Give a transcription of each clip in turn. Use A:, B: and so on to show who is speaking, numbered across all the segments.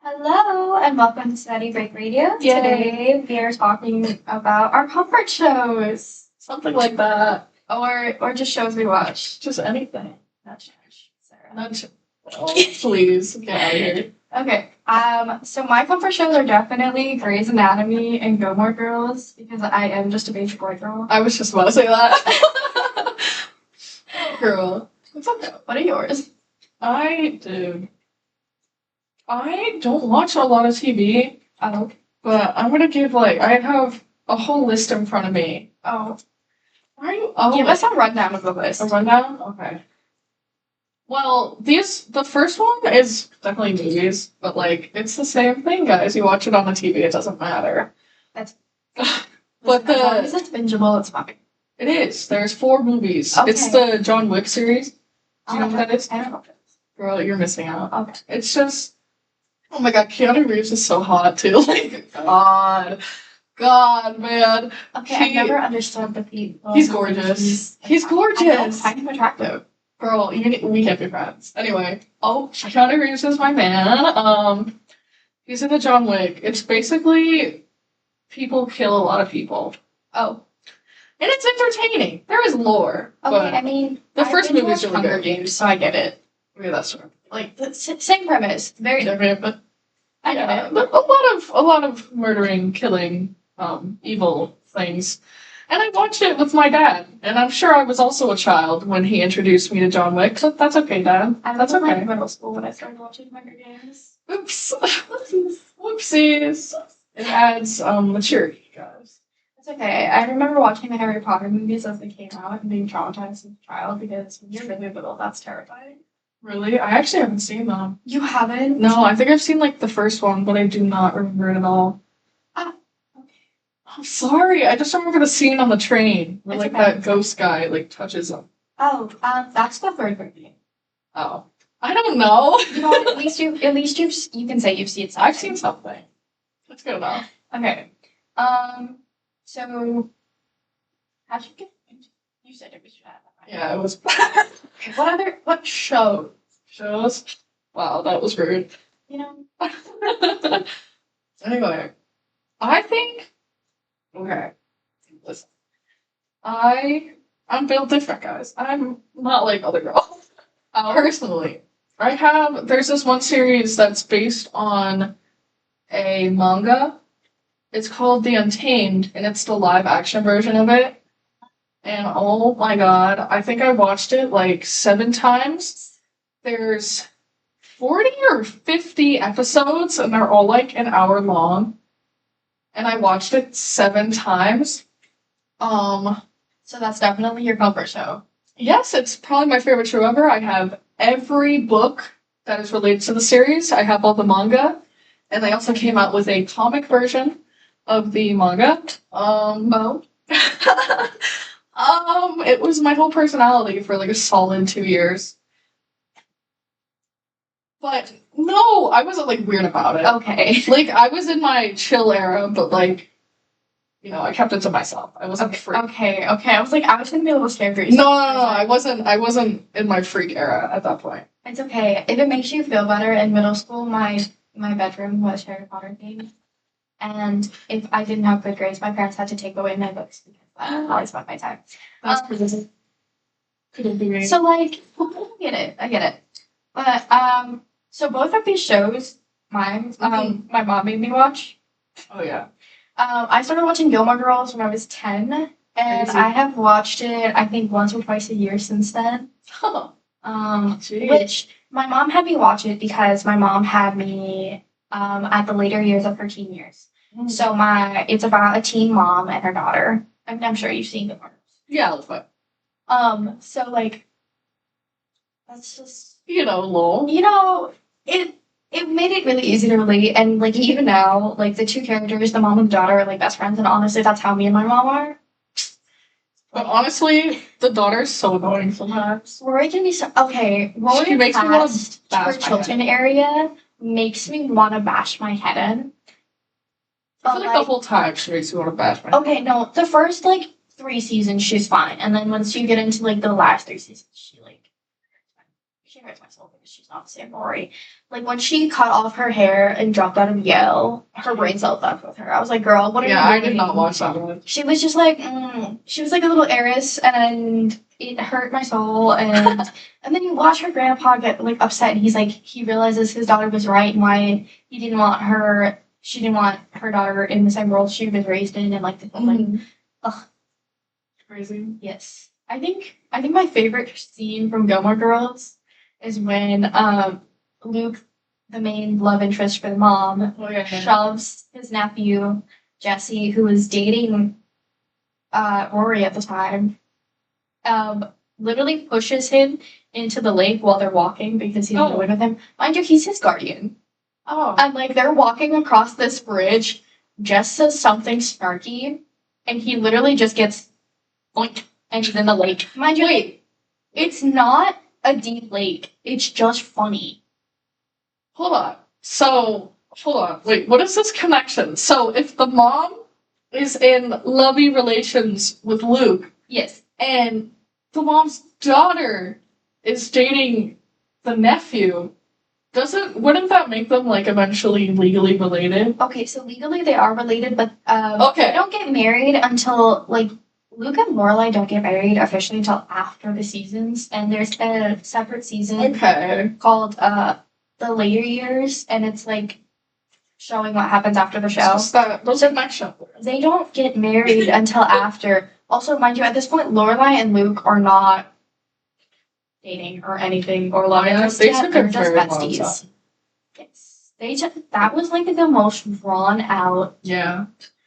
A: Hello and welcome to Study Break Radio.
B: Yay.
A: Today we are talking about our comfort shows,
B: Something like that.
A: or just shows we watch.
B: Just anything.
A: Not trash, Sarah.
B: Not oh, please, get out of here.
A: Okay. So my comfort shows are definitely Grey's Anatomy and Gilmore Girls because I am just a basic boy girl.
B: I was just about to say that. Girl.
A: It's okay. What are yours?
B: I don't watch a lot of TV,
A: Oh.
B: but I'm gonna give, I have a whole list in front of me.
A: Oh.
B: Why are you? Oh,
A: Give us a rundown of the list.
B: a rundown? Okay. Well, the first one is definitely movies, but, it's the same thing, guys. You watch it on the TV, it doesn't matter.
A: But
B: But
A: as long as it's bingeable, it's fine.
B: It is. There's 4 movies.
A: Okay.
B: It's the John Wick series. Do you know what that is?
A: I don't know what it is.
B: Girl, you're missing out.
A: Okay.
B: It's just, oh my god, Keanu Reeves is so hot too. God, man.
A: Okay, I've never understood the people.
B: He's gorgeous. He's gorgeous.
A: I don't find him attractive.
B: Girl, we can't be friends. Anyway, Keanu Reeves is my man. He's in the John Wick. It's basically people kill a lot of people.
A: Oh.
B: And it's entertaining. There is lore.
A: Okay, I mean,
B: the first
A: movie
B: movie's really
A: Hunger
B: good.
A: Games, so I get it.
B: Yeah, that's true.
A: Same premise, very different, but I get it.
B: But a lot of murdering, killing, evil things. And I watched it with my dad, and I'm sure I was also a child when he introduced me to John Wick, so that's okay, Dad. That's
A: was in
B: okay.
A: middle school when I started watching Hunger Games.
B: Oops. Whoopsies. It adds maturity, guys.
A: It's okay. I remember watching the Harry Potter movies as they came out and being traumatized as a child because when you're really little, that's terrifying.
B: Really? I actually haven't seen them.
A: You haven't?
B: No, I think I've seen the first one, but I do not remember it at all.
A: Okay.
B: I'm sorry, I just remember the scene on the train where
A: It's okay.
B: that ghost guy touches him.
A: Oh, that's the third movie.
B: Oh. I don't know.
A: You know what? At least you can say you've seen something.
B: I've seen something. That's good enough.
A: Okay. So how'd you get into you said it was that.
B: Yeah, it was.
A: Okay, what show?
B: Shows? Wow, that was rude.
A: You know?
B: Anyway, I think. Okay. Listen. I'm built different, guys. I'm not like other girls. Personally. There's this one series that's based on a manga. It's called The Untamed, and it's the live action version of it. And oh my god, I think I watched it 7 times. There's 40 or 50 episodes, and they're all an hour long. And I watched it 7 times.
A: So that's definitely your comfort show.
B: Yes, it's probably my favorite show ever. I have every book that is related to the series. I have all the manga. And they also came out with a comic version of the manga. It was my whole personality for a solid 2 years. But no, I wasn't weird about it.
A: Okay.
B: I was in my chill era, but I kept it to myself. I wasn't free.
A: Okay. I was I was gonna be a little scared for you.
B: No, I wasn't in my freak era at that point.
A: It's okay. If it makes you feel better, in middle school my bedroom was Harry Potter themed. And if I didn't have good grades, my parents had to take away my books because I always spent my time.
B: That's couldn't be me.
A: So I get it. But so both of these shows, my mom made me watch.
B: Oh yeah.
A: I started watching Gilmore Girls when I was 10, and
B: Crazy.
A: I have watched it I think once or twice a year since then. Which my mom had me watch it because my mom had me at the later years of her teen years.
B: Mm.
A: So it's about a teen mom and her daughter. I'm sure you've seen Gilmore Girls.
B: Yeah, let's go.
A: So that's just
B: lol.
A: It made it really easy to relate, and even now, the 2 characters, the mom and the daughter, are best friends, and honestly, that's how me and my mom are.
B: But honestly, the daughter's so annoying sometimes.
A: Rory can be so okay. Rory
B: She makes me want to
A: past
B: bash
A: her
B: my
A: children
B: head.
A: area makes me want to bash my head in.
B: I feel the whole time she makes me want to bash my head.
A: Okay, no, the first 3 seasons she's fine, and then once you get into the last 3 seasons, she hurts my soul because she's not the same Rory. Like when she cut off her hair and dropped out of Yale, her brain cells left with her. I was like, girl, what are you doing?
B: Yeah, I did not watch that one.
A: She was just like, she was like a little heiress, and it hurt my soul. And and then you watch her grandpa get like upset, and he's like, he realizes his daughter was right, and why he didn't want her. She didn't want her daughter in the same world she was raised in, and like the whole like, ugh,
B: Crazy.
A: yes. I think my favorite scene from Gilmore Girls is when Luke, the main love interest for the mom, shoves his nephew Jesse, who was dating Rory at the time, literally pushes him into the lake while they're walking because he's going with him. Mind you, he's his guardian.
B: Oh.
A: And like they're walking across this bridge, Jess says something snarky, and he literally just gets boink and he's in the lake. Mind you, wait, it's not a deep lake. It's just funny.
B: Hold on. Wait, what is this connection? So if the mom is in lovey relations with Luke,
A: yes,
B: and the mom's daughter is dating the nephew, wouldn't that make them like eventually legally related?
A: Okay, so legally they are related, but
B: okay,
A: they don't get married until like Luke and Lorelai don't get married officially until after the seasons, and there's a separate season called The Later Years, and it's like showing what happens after the show.
B: Those are my show.
A: They don't get married until after. Also, mind you, at this point, Lorelai and Luke are not dating or anything or love interest yet. They're just besties. Yes, that was like the most drawn out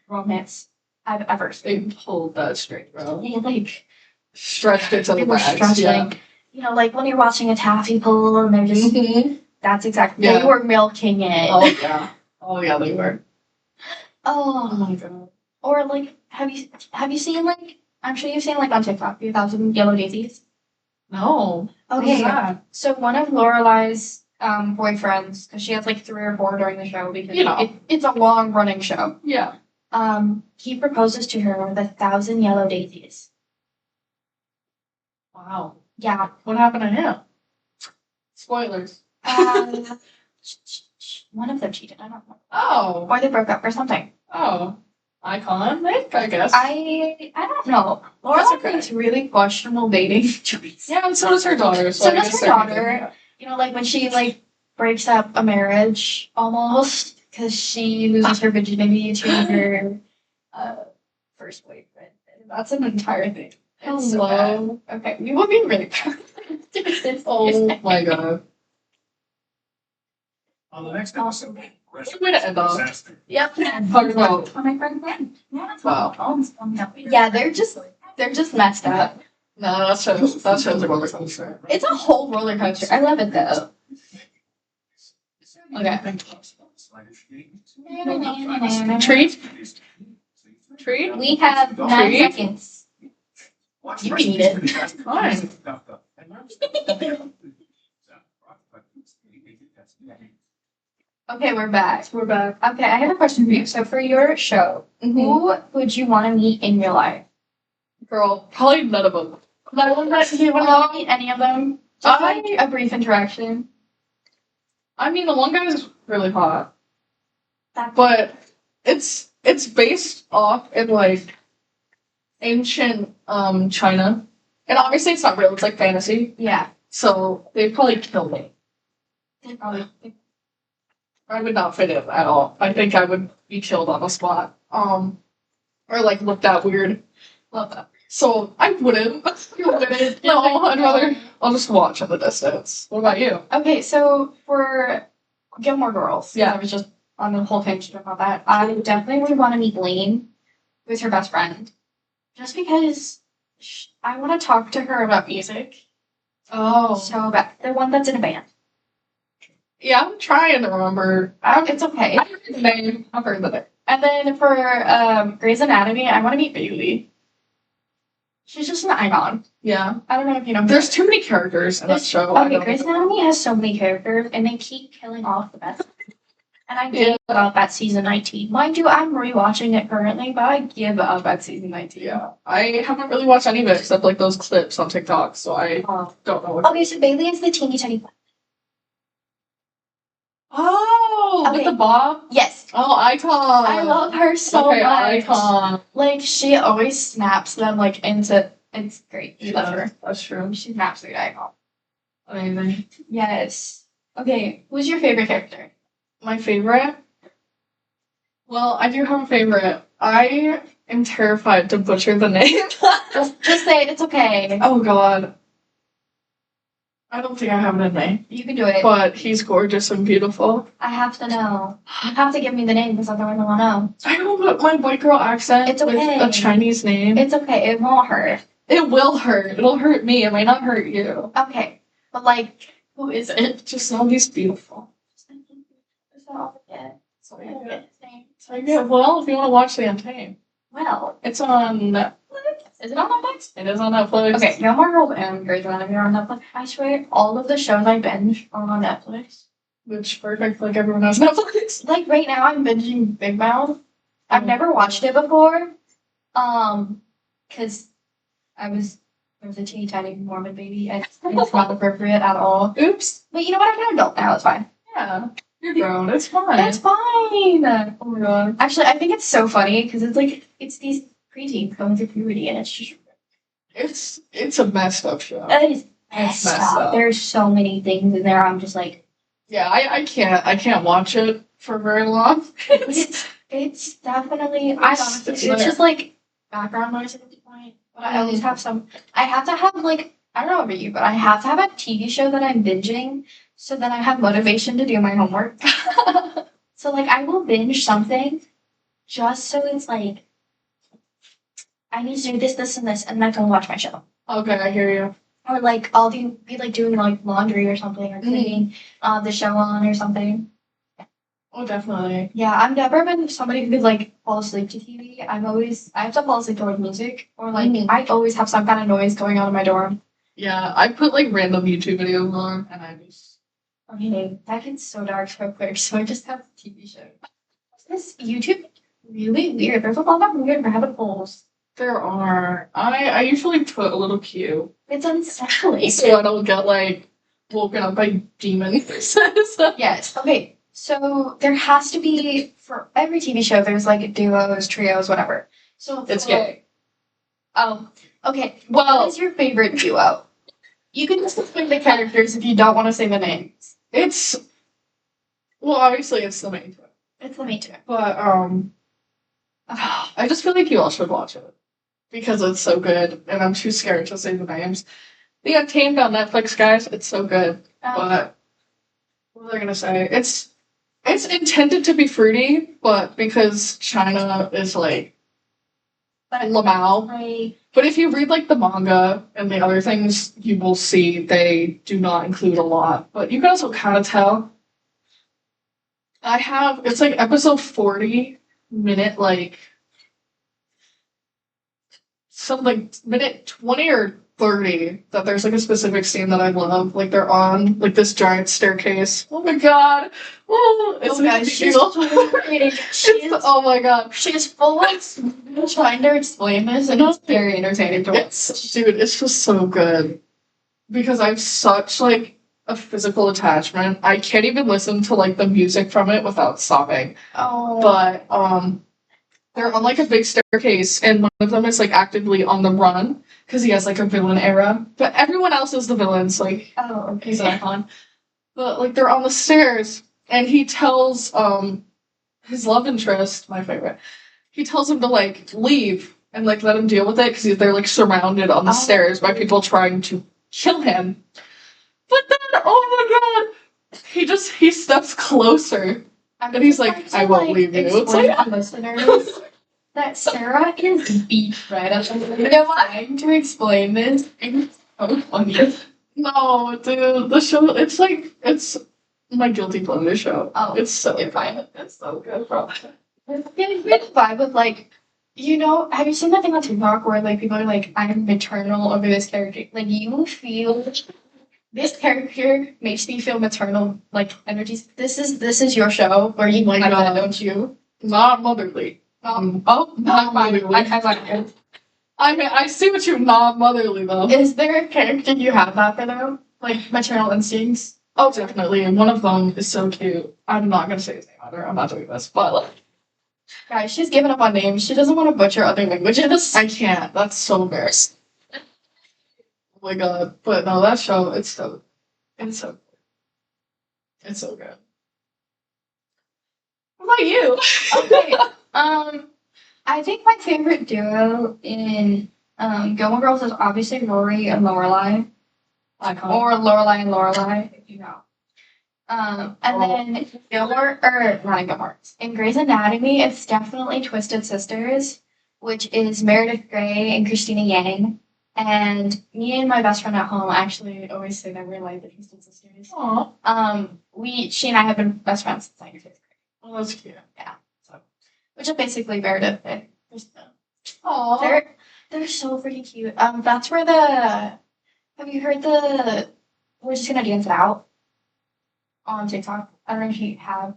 A: romance I've ever seen.
B: They pulled that straight, bro.
A: They like
B: stretched it to the max.
A: Like, you know, like when you're watching a taffy pull and they're just that's exactly they were milking it.
B: Oh yeah, they were.
A: Oh my god. Or like, have you seen like? I'm sure you've seen like on TikTok 2,000 Yellow Daisies.
B: No.
A: Okay. So one of Lorelai's boyfriends, because she has like 3 or 4 during the show because it's a long running show.
B: Yeah.
A: He proposes to her with 1,000 yellow daisies.
B: Wow.
A: Yeah.
B: What happened to him? Spoilers.
A: One of them cheated. I don't know.
B: Oh.
A: Or they broke up or something.
B: Oh. Iconic, I guess.
A: I don't know. Lorelai makes really questionable dating choices.
B: Yeah, and so does her daughter.
A: So does her daughter. You know, like when she like breaks up a marriage almost because she loses her virginity to her first boyfriend. That's an entire thing. It's
B: Hello.
A: So okay, we will be really proud.
B: Oh my god.
C: On the next
A: Awesome.
C: episode,
B: Way to end off.
A: Yep.
B: Talk about
A: Oh, my friend Ben.
B: wow.
A: Yeah, they're just messed up.
B: No, that shows a roller coaster.
A: It's a whole roller coaster. I love it though. Okay.
B: Treat? Treat?
A: We have 9
B: Treat?
A: seconds. You can eat it.
B: Fine.
A: Okay, we're back.
B: We're back.
A: Okay, I have a question for you. So for your show, who would you want to meet in real life?
B: Girl, probably none of them.
A: Do you want to meet any of them? Just like a brief interaction.
B: I mean, the one guy is really hot,
A: That's
B: but it's based off in like ancient China, and obviously it's not real. It's like fantasy.
A: yeah.
B: So they'd probably kill me.
A: They probably.
B: I would not fit in at all. I think I would be killed on the spot. Or like looked at weird.
A: Love that.
B: So I wouldn't. You wouldn't. No, I'll just watch in the distance. What about you?
A: Okay, so for Gilmore Girls,
B: Yeah.
A: I was just on the whole tangent about that. I definitely would want to meet Lane, who's her best friend, just because I want to talk to her about music.
B: Oh.
A: So bad. The one that's in a band.
B: Yeah, I'm trying to remember.
A: It's okay.
B: I've heard the name. I've heard of it.
A: And then for Grey's Anatomy, I want to meet Bailey. She's just an icon.
B: Yeah.
A: I don't know if you know.
B: There's too many characters in that show.
A: Okay, Grey's Anatomy has so many characters, and they keep killing off the best. And I gave up at season 19. Mind you, I'm rewatching it currently, but I give up at season 19.
B: Yeah. I haven't really watched any of it except like those clips on TikTok, so I don't know what.
A: Okay, so Bailey is the teeny tiny.
B: Oh, with the bob?
A: Yes.
B: Oh, Icon.
A: I love her so much.
B: Icon.
A: Like, she always snaps them, like, into. It's great.
B: Yeah,
A: Love her.
B: that's true.
A: She's an absolute icon.
B: Amazing.
A: Yes. Okay, who's your favorite character?
B: My favorite? Well, I do have a favorite. I am terrified to butcher the name.
A: just say it. It's okay.
B: Oh, God. I don't think I have it in me.
A: You can do it.
B: But he's gorgeous and beautiful.
A: I have to know. You have to give me the name because otherwise I won't know.
B: I know, but my white girl accent
A: It's okay.
B: with a Chinese name.
A: It's okay. It won't hurt.
B: It will hurt. It'll hurt me. It might not hurt you.
A: Okay. But, like, who is it?
B: Just know he's beautiful.
A: Is that all I get?
B: So,
A: I forget his name.
B: yeah, well, if you want to watch The Untamed.
A: Well.
B: It's on Netflix.
A: Is it on Netflix?
B: It is on Netflix.
A: Okay, Gilmore Girls and Grey's Anatomy are on Netflix. I swear, all of the shows I binge are on Netflix.
B: Which, perfect, like everyone has Netflix.
A: Like, right now, I'm binging Big Mouth. I've never watched it before. Because I was a teeny tiny Mormon baby. It's not appropriate at all.
B: Oops.
A: But you know what? I'm an adult now. It's fine.
B: Yeah. You're grown. It's fine.
A: That's fine. Oh my god. Actually, I think it's so funny because it's like, it's these preteens going through puberty and it's just.
B: It's a messed up show.
A: It is messed up. There's so many things in there. I'm just like.
B: Yeah, I can't watch it for very long.
A: It's definitely. It's just like background noise at this point. But I always have I have to have like, I don't know about you, but I have to have a TV show that I'm binging so that I have motivation to do my homework. So like I will binge something just so it's like I need to do this, and this, and then I can watch my show.
B: Okay, I hear you.
A: Or like I'll be like doing like laundry or something, or cleaning the show on or something.
B: Oh, definitely.
A: Yeah, I've never been somebody who could like fall asleep to TV. I have to fall asleep to like music, or like I always have some kind of noise going on in my dorm.
B: Yeah, I put like random YouTube videos on, and I just.
A: Okay, that gets so dark so quick, so I just have TV shows. This YouTube really weird. There's a lot of weird rabbit holes.
B: There are. I usually put a little cue.
A: It's unsettling.
B: So I don't get like woken up by demons.
A: Yes. Okay. So there has to be, for every TV show, there's like duos, trios, whatever. So
B: it's gay.
A: Oh, okay. Well, what is your favorite duo? You can just explain the characters if you don't want to say the names.
B: Well, obviously it's the main two.
A: It's the main two.
B: But I just feel like you all should watch it because it's so good, and I'm too scared to say the names. The Untamed on Netflix, guys. It's so good. But what was I gonna say? It's intended to be fruity, but because China is like Lamau. But if you read like the manga and the other things, you will see they do not include a lot. But you can also kind of tell. It's like episode 40, minute like something, minute 20 or 30, that there's like a specific scene that I love. Like they're on like this giant staircase. Oh my god. Oh, it's oh my god.
A: She's full of trying to explain this, and it's very entertaining to watch.
B: Dude, it's just so good. Because I have such like a physical attachment. I can't even listen to like the music from it without sobbing.
A: Oh.
B: But they're on like a big staircase, and one of them is like actively on the run because he has like a villain era. But everyone else is the villains, like he's an icon. But like they're on the stairs, and he tells his love interest, my favorite, he tells him to like leave and like let him deal with it because they're like surrounded on the stairs by people trying to kill him. But then, oh my god, he steps closer. And he's like, I won't leave you. It's like,
A: listeners, that Sarah is beat right up. You know what? Trying to explain this. It's so funny.
B: No, dude, the show, it's my guilty pleasure show.
A: Oh,
B: it's so fine. It's so good, bro.
A: It's getting good vibe with like, you know, have you seen that thing on TikTok where like people are like, I'm maternal over this character? Like you feel this character makes me feel maternal like energies. This is your show where you like that, don't you?
B: Not motherly.
A: Not
B: motherly.
A: I like it.
B: I mean, I see what you not motherly though.
A: Is there a character you have that for though? Like maternal instincts?
B: Oh, definitely. And one of them is so cute. I'm not gonna say his name either. I'm not doing this, but like,
A: Guys, she's given up on names. She doesn't want to butcher other languages.
B: I can't. That's so embarrassing. Oh my god. But no, that show, it's so good. It's so good. What about you?
A: Okay. I think my favorite duo in Gilmore Girls is obviously Rory and Lorelai. Or Lorelai and Lorelai, if you know. And then Gilmore, or not in Gilmore. In Grey's Anatomy, it's definitely Twisted Sisters, which is Meredith Grey and Christina Yang. And me and my best friend at home actually always say that we're like the Twisted Sisters.
B: Aww.
A: She and I have been best friends since like 5th grade.
B: Oh, that's cute.
A: Yeah. So, which is basically Meredith and Christina.
B: Aww.
A: They're so freaking cute. That's where have you heard the We're Just Gonna Dance It Out on TikTok? I don't know if you have.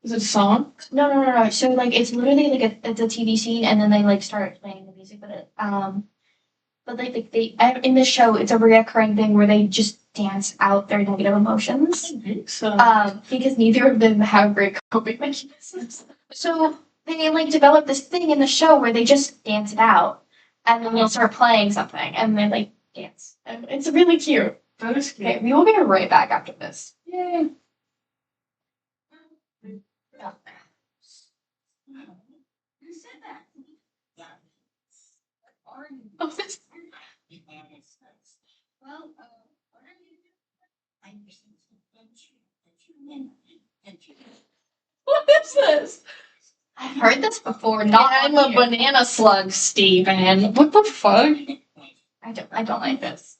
B: Is it a song?
A: No. So like it's literally like it's a TV scene and then they like start playing the music, but like they in the show it's a reoccurring thing where they just dance out their negative emotions.
B: I think so.
A: Because neither of them have great coping mechanisms. So they like develop this thing in the show where they just dance it out and then they'll start playing something and they like dance. And it's really cute.
B: That is cute.
A: Okay, we will be right back after this.
B: Yay.
A: Yeah.
C: Who said that?
A: Oh, this.
C: Well, what are you doing? I'm
B: What is this?
A: I've heard this before. Not
B: I'm
A: on
B: a
A: here.
B: banana slug, Steven. What the fuck?
A: I don't like this.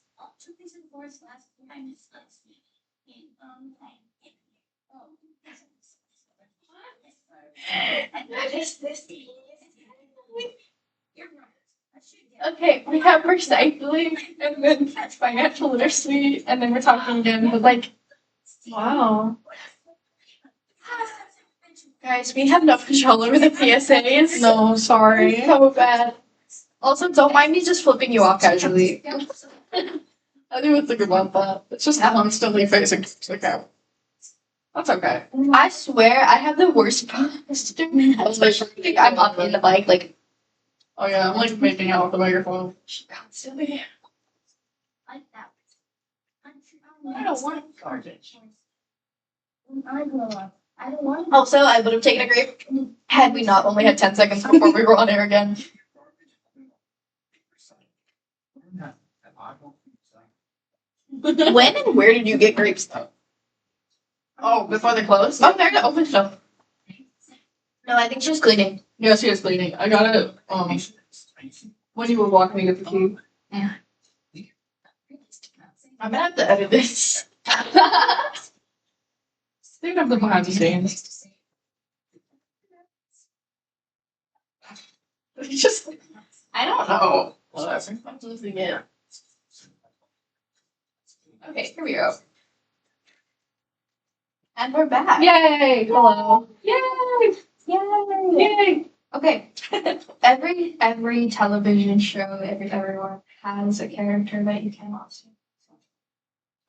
A: What is this? Okay, we have recycling and then financial literacy, and then we're talking again, but like,
B: Wow.
A: guys, we have no control over the PSAs.
B: No, sorry.
A: It's so bad. Also, don't mind me just flipping you off casually.
B: I didn't even think about that. It's just constantly facing the camera. That's okay.
A: I swear, I have the worst posture, especially if I'm up in the mic, like,
B: Oh yeah, I'm like making out with the microphone.
A: constantly.
C: Like that.
B: I don't want garbage.
C: When I grow up, I don't want
A: Also, I would have taken a grape had we not only had 10 seconds before we were on air again. When and where did you get grapes, though?
B: Oh, before they close?
A: Oh, they're the open stuff. No, I think she was cleaning.
B: Yeah, she is cleaning. I got it when you were walking me to the key.
A: I'm gonna have to edit this.
B: Think of the behind the scenes. Just
A: I don't know. Whatever. I'm losing it. Okay, here we go. And we're back.
B: yay! Hello.
A: Yay! Yay!
B: Yay!
A: Okay. every television show, everyone has a character that you cannot see.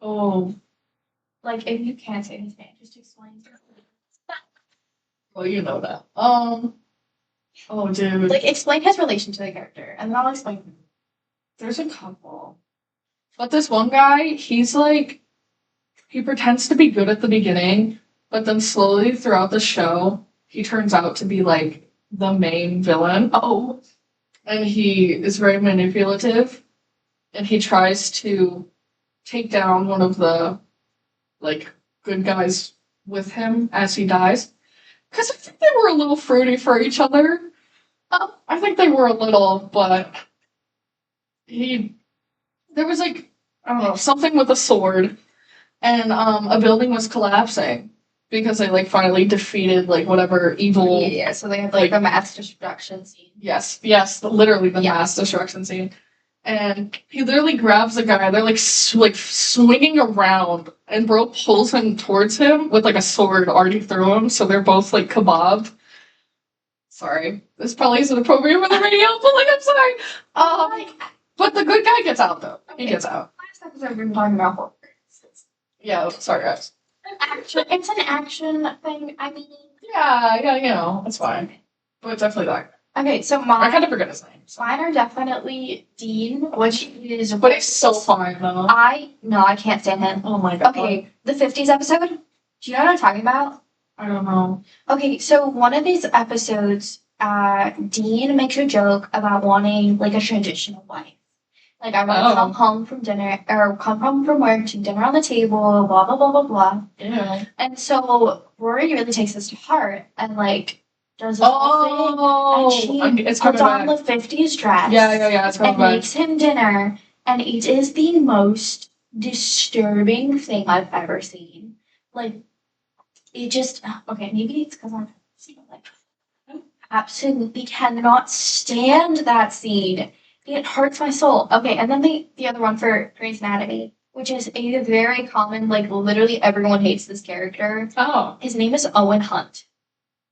B: Oh,
A: Like if you can't say his name, just explain.
B: well, you know that. Oh, dude.
A: Like explain his relation to the character, and then I'll explain.
B: There's a couple. But this one guy, he's like, he pretends to be good at the beginning, but then slowly throughout the show, he turns out to be like the main villain.
A: Oh.
B: And he is very manipulative, and he tries to take down one of the like good guys with him as he dies. Because I think they were a little fruity for each other. I think they were a little, but there was like, I don't know, something with a sword, and a building was collapsing because they like finally defeated like whatever evil.
A: Yeah, so they have like a mass destruction scene.
B: Yes, literally the mass destruction scene. and he literally grabs the guy. They're like swinging around, and bro pulls him towards him with like a sword already through him. So they're both like kebabbed. Sorry, this probably isn't appropriate for the radio, but like I'm sorry. But the good guy gets out though. He gets out.
A: Last episode we were talking about horror.
B: Yeah, sorry guys.
A: It's an action thing. I mean,
B: Yeah, you know, it's fine. But it's definitely that.
A: okay, so
B: I kind of forget his name. So.
A: mine are definitely Dean, which is.
B: But he's so fine though.
A: I can't stand him.
B: Oh my god.
A: Okay, the 50s episode. Do you know what I'm talking about?
B: I don't know.
A: Okay, so one of these episodes, Dean makes a joke about wanting like a traditional wife. Like I want to come home from dinner or come home from work to dinner on the table, blah blah blah blah blah.
B: Yeah.
A: And so Rory really takes this to heart and like does this whole thing, and she
B: it's
A: puts
B: coming
A: on
B: back.
A: the 50s dress.
B: Yeah, it's coming
A: and
B: back.
A: makes him dinner, and it is the most disturbing thing I've ever seen. Like, it just okay. Maybe it's because I'm like absolutely cannot stand that scene. It hurts my soul. Okay, and then the other one for Grey's Anatomy, which is a very common, like literally everyone hates this character.
B: Oh.
A: His name is Owen Hunt.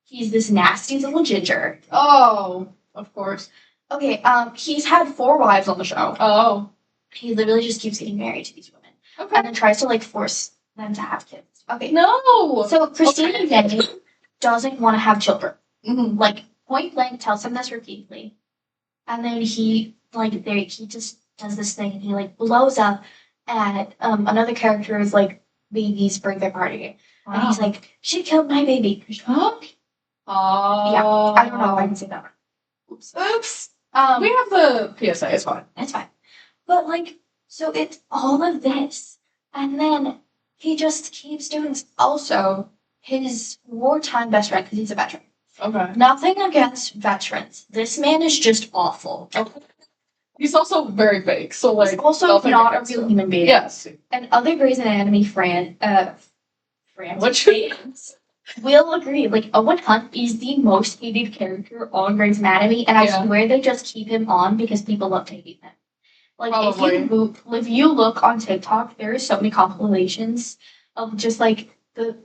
A: He's this nasty little ginger.
B: Oh, of course.
A: Okay, he's had 4 wives on the show.
B: Oh.
A: He literally just keeps getting married to these women.
B: Okay.
A: And then tries to like force them to have kids. Okay.
B: No.
A: So Christina Day doesn't want to have children.
B: Mm-hmm.
A: Like point blank tells him this repeatedly. And then he just does this thing and he like blows up at another character's like baby's birthday party.
B: Wow.
A: And he's like, she killed my baby.
B: Huh?
A: Yeah, I don't know if I can say that.
B: Oops. We have the PSA, it's fine.
A: It's fine. But like, so it's all of this. And then he just keeps doing this. Also, his wartime best friend, because he's a veteran.
B: Okay.
A: Nothing against veterans. This man is just awful.
B: Okay. He's also very fake, so like
A: He's also
B: nothing
A: not a
B: against
A: real
B: him.
A: human being.
B: Yes.
A: And other Grey's Anatomy fans
B: What
A: will agree. Like, Owen Hunt is the most hated character on Grey's Anatomy, and I swear they just keep him on because people love to hate him. Like, if you look on TikTok, there are so many compilations of just like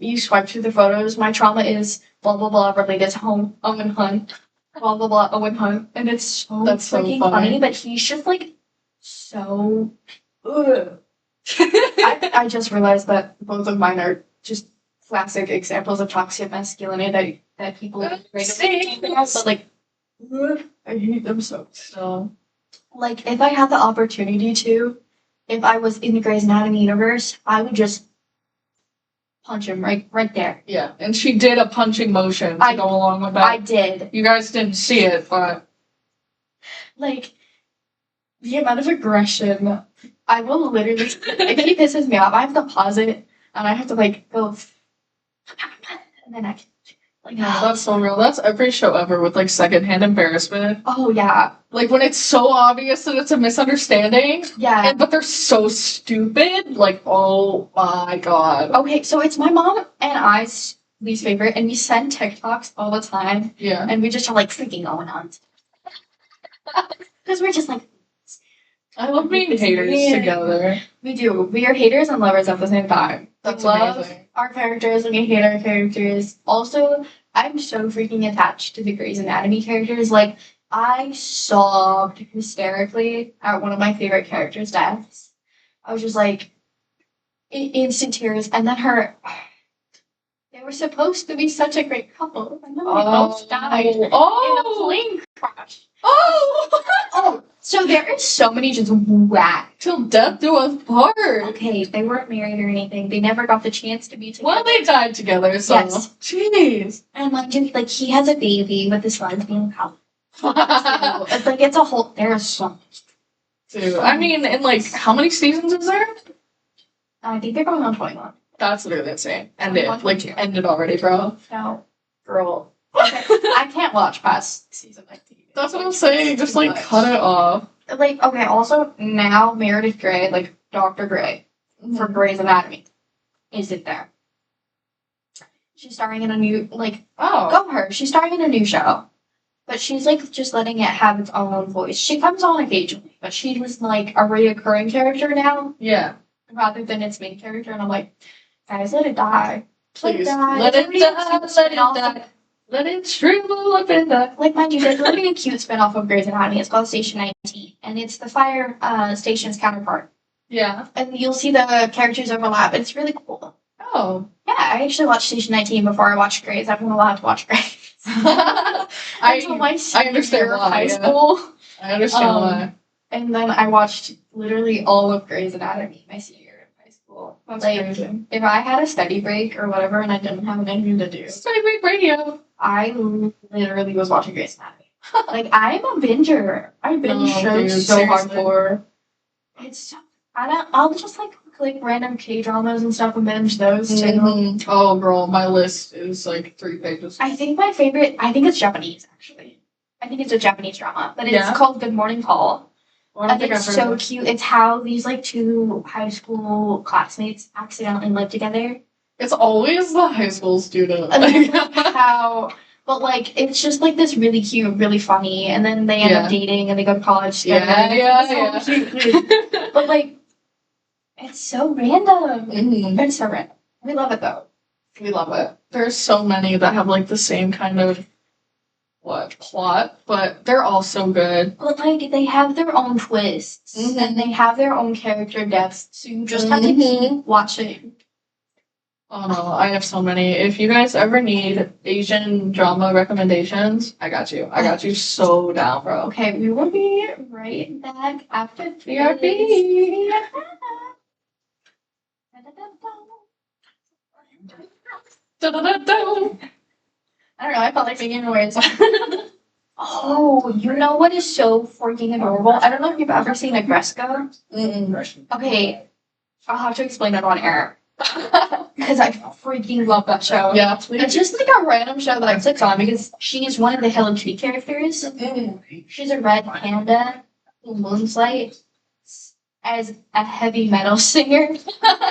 A: you swipe through the photos. My trauma is blah blah blah related to Owen Hunt, blah blah blah Owen Hunt, and it's so freaking funny. But he's just like so. Ugh. I just realized that both of mine are just classic examples of toxic masculinity that people but like I hate them so. Like, if I had the opportunity to, if I was in the Grey's Anatomy universe, I would just punch him right there.
B: Yeah, and she did a punching motion to go along with that.
A: I did.
B: You guys didn't see it, but
A: like the amount of aggression, I will literally. If he pisses me off, I have to pause it and I have to like go, and then I can. Like,
B: that's so real. That's every show ever with like secondhand embarrassment.
A: Oh yeah.
B: Like when it's so obvious that it's a misunderstanding.
A: Yeah.
B: But they're so stupid. Like, oh my god.
A: Okay, so it's my mom and I's least favorite, and we send TikToks all the time.
B: Yeah.
A: And we just are like freaking Owen Hunt. Because we're just like.
B: I love being haters together.
A: We do. We are haters and lovers at the same time.
B: That's
A: we love
B: amazing.
A: our characters and we hate our characters. Also, I'm so freaking attached to the Grey's Anatomy characters. Like, I sobbed hysterically at one of my favorite characters' deaths. I was just like, instant tears. And then they were supposed to be such a great couple. And then they both died in a plane crash. Oh, so there is so many just whack.
B: Till death do us part.
A: Okay, they weren't married or anything. They never got the chance to be together.
B: Well, they died together, so.
A: Yes.
B: Jeez.
A: And mind you, like, he has a baby with this lesbian couple. It's like, it's a whole, there's so much.
B: Dude, I mean, in like, how many seasons is there?
A: I think they're going on 21.
B: That's literally insane. Ended already, bro.
A: No.
B: Girl.
A: Okay. I can't watch past season 19.
B: That's what I'm saying. Just like cut it off.
A: Like, okay, also now Meredith Grey, like Dr. Grey for Grey's Anatomy, isn't there. She's starring in a new, like, go her. She's starring in a new show. but she's like just letting it have its own voice. She comes on occasionally, but she was like a reoccurring character now
B: Yeah.
A: rather than its main character. And I'm like, guys, let it die.
B: Please.
A: Let
B: Let it
A: be a
B: die.
A: cute
B: Let it
A: spin-off.
B: die. Let it shrivel up and die.
A: Like, mind you, there's literally a cute spin-off of Grey's Anatomy. It's called Station 19, and it's the fire station's counterpart.
B: Yeah.
A: And you'll see the characters overlap. It's really cool.
B: Oh.
A: Yeah, I actually watched Station 19 before I watched Grey's. I'm allowed to watch Grey's.
B: I understand why.
A: High
B: Yeah.
A: school.
B: I understand why.
A: And then I watched literally all of Grey's Anatomy my senior year in high school.
B: That's
A: like,
B: crazy.
A: if I had a study break or whatever and I didn't have anything to do,
B: Study break radio.
A: I literally was watching Grey's Anatomy. Like, I'm a binger. I binge shows
B: dude,
A: so
B: seriously.
A: hardcore. It's so, I'll just like click random K-dramas and stuff and binge those too.
B: Mhm. Oh, girl, my list is like 3 pages.
A: I think my favorite, I think it's Japanese actually. I think it's a Japanese drama, but it's
B: Yeah?
A: called Good Morning Call.
B: Well, I don't
A: And
B: think
A: it's
B: I've heard
A: so
B: of it.
A: cute. It's how these like two high school classmates accidentally live together.
B: It's always the high school student.
A: And how, but like it's just like this really cute, really funny, and then they end up dating and they go to college together.
B: yeah.
A: It's so cute. But like, it's so random.
B: Mhm.
A: It's so random. We love it though.
B: We love it. There's so many that have like the same kind of plot, but they're all so good.
A: But like they have their own twists
B: Mhm.
A: and they have their own character depths. So you just have to
B: Mhm.
A: keep watching.
B: Oh no, I have so many. If you guys ever need Asian drama recommendations, I got you. I got you so down, bro.
A: Okay, we will be right back after
B: BRB. Da-da-da-da.
A: I don't know, I felt like making noise. Oh, you know what is so freaking adorable? I don't know if you've ever seen a Gresco.
B: Mm-mm.
A: Okay, I'll have to explain it on air. Because I freaking love that show.
B: Yeah,
A: It's
B: please.
A: just like a random show that I clicked on because she is one of the Hello Kitty characters. She's a red panda who moonlights as a heavy metal singer.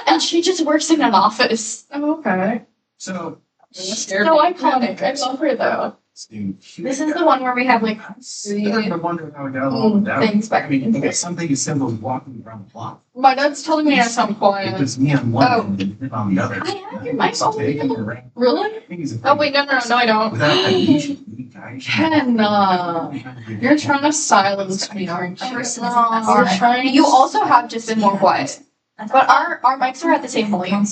A: And she just works in an office.
B: Oh, okay.
D: So,
A: She's so iconic. I love her though. This is the one where we have like
D: I wonder how it got along with that.
A: things back.
D: I mean, it's something as simple as walking around the block.
B: My dad's telling me I sound
D: It's
B: quiet.
D: just me on one
B: Oh.
D: end and him on the other.
A: I have your mic on.
D: Taking it around.
B: Really?
D: I think he's
B: Oh wait, no, I don't.
D: Without that niche, you guys-
B: Ken, you're trying to silence me, aren't you?
A: No.
B: You're trying.
A: You also have just been more quiet. But our mics are at the same volume.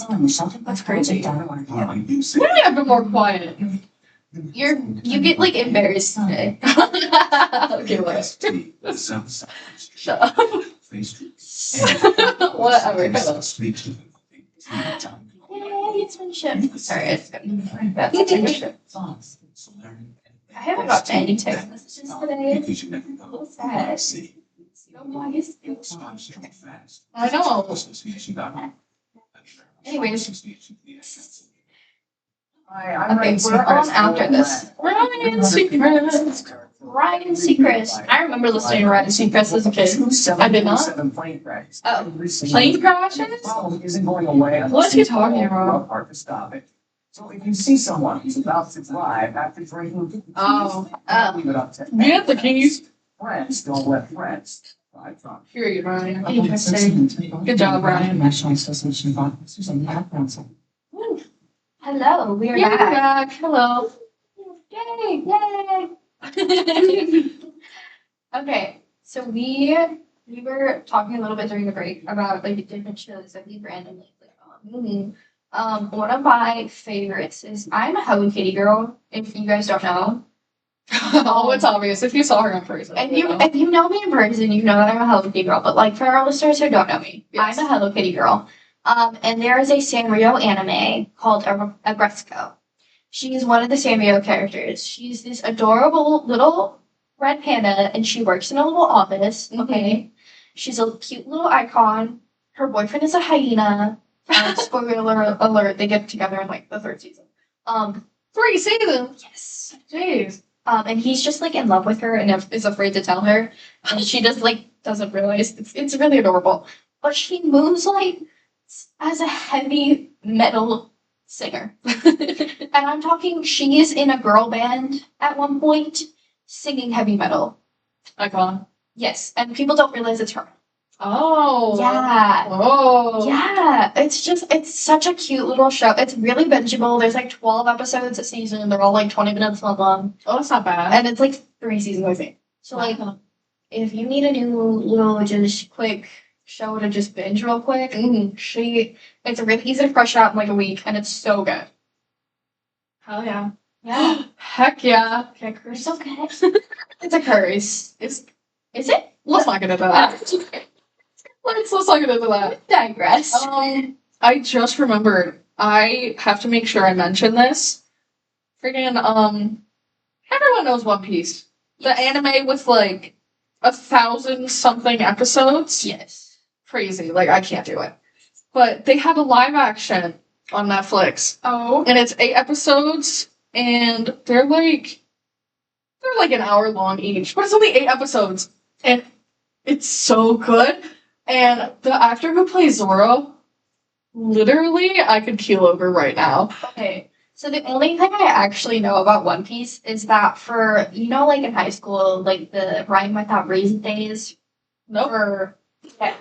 B: That's crazy.
D: Yeah, you say-
B: When have I been more quiet?
A: You get like embarrassed today.
B: Okay, whatever. Shut up. Whatever.
A: Yay, it's been shipped. Sorry, it's good. That's been shipped. I haven't got any text messages today. What's that? Why is it?
B: I know.
A: Anyways.
D: I'm
A: Okay, we're on after this.
B: Ryan Seacrest.
A: Ryan Seacrest. I remember listening to Ryan Seacrest as a kid. I did not. Oh,
B: Plane crashes?
D: Problem isn't going away.
B: What is he talking about?
D: Hard to stop it. So if you see someone who's about to drive after drinking,
B: Oh.
D: leave it up to
B: You have the keys.
D: friends. Don't let friends drive drunk.
B: Period, Ryan. Interesting. Good job, Ryan.
E: National Association of Officers and Health Council.
A: hello. We are
B: You're
A: back.
B: back. Hello.
A: Yay! Yay! Okay, so we were talking a little bit during the break about like different shows that we randomly click on. One of my favorites is I'm a Hello Kitty girl. If you guys don't know,
B: Oh, it's obvious if you saw her in person.
A: if you know me in person, you know that I'm a Hello Kitty girl. But like for our listeners who don't know me,
B: Yes.
A: I'm a Hello Kitty girl. And there is a Sanrio anime called Agresco. She's one of the Sanrio characters. She's this adorable little red panda, and she works in a little office. Okay, she's a cute little icon. Her boyfriend is a hyena. Spoiler alert: they get together in like the third season.
B: 3 seasons.
A: Yes.
B: Jeez.
A: And he's just like in love with her and is afraid to tell her, and she just like doesn't realize. It's really adorable. But she moves like as a heavy metal singer. And I'm talking, she is in a girl band at one point. singing heavy metal.
B: Icon.
A: Yes, and people don't realize it's her.
B: Oh.
A: Yeah.
B: Oh.
A: Yeah, it's such a cute little show. It's really bingeable. There's like 12 episodes a season. They're all like 20 minutes long.
B: Oh, that's not bad.
A: And it's like 3 seasons, I think. So like, if you need a new little just quick show to just binge real quick, it's really easy to crush out in like a week, and it's so good.
B: Hell yeah.
A: Yeah.
B: Heck yeah.
A: Okay, curse. It's okay. It's a curse.
B: Is
A: it?
B: let's not get into that. Let's not get into that.
A: Digress.
B: I just remembered. I have to make sure I mention this. Friggin' everyone knows One Piece. The anime with like 1,000-something episodes.
A: Yes.
B: Crazy. Like I can't do it. But they have a live action on Netflix.
A: Oh.
B: And it's 8 episodes, and they're like an hour long each. But it's only 8 episodes. And it's so good. And the actor who plays Zoro, literally, I could keel over right now.
A: Okay. So the only thing I actually know about One Piece is that for, like in high school, like the rhyme without raisin days.
B: Nope.
A: Yeah.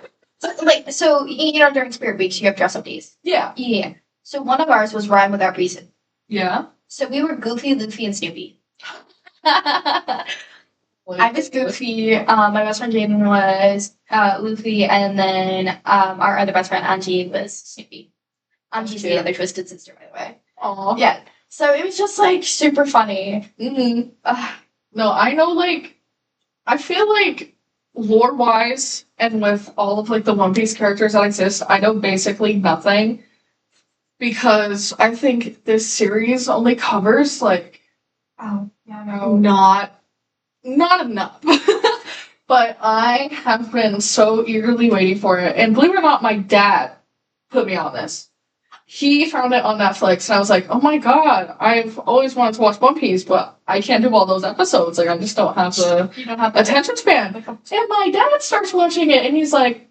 A: So, during Spirit Weeks, you have dress up days.
B: Yeah.
A: Yeah. So one of ours was rhyme without reason.
B: Yeah.
A: So we were Goofy, Luffy, and Snoopy. I was Goofy. My best friend Jaden was Luffy, and then our other best friend Angie was Snoopy. Angie's the other twisted sister, by the way.
B: Aww.
A: Yeah. So it was just like super funny.
B: No, I know. Like, I feel like lore-wise, and with all of like the One Piece characters that exist, I know basically nothing because I think this series only covers like not enough. But I have been so eagerly waiting for it. And believe it or not, my dad put me on this. He found it on Netflix, and I was like, oh my god, I've always wanted to watch One Piece, but I can't do all those episodes. Like, I just don't have the attention span. And my dad starts watching it, and he's like,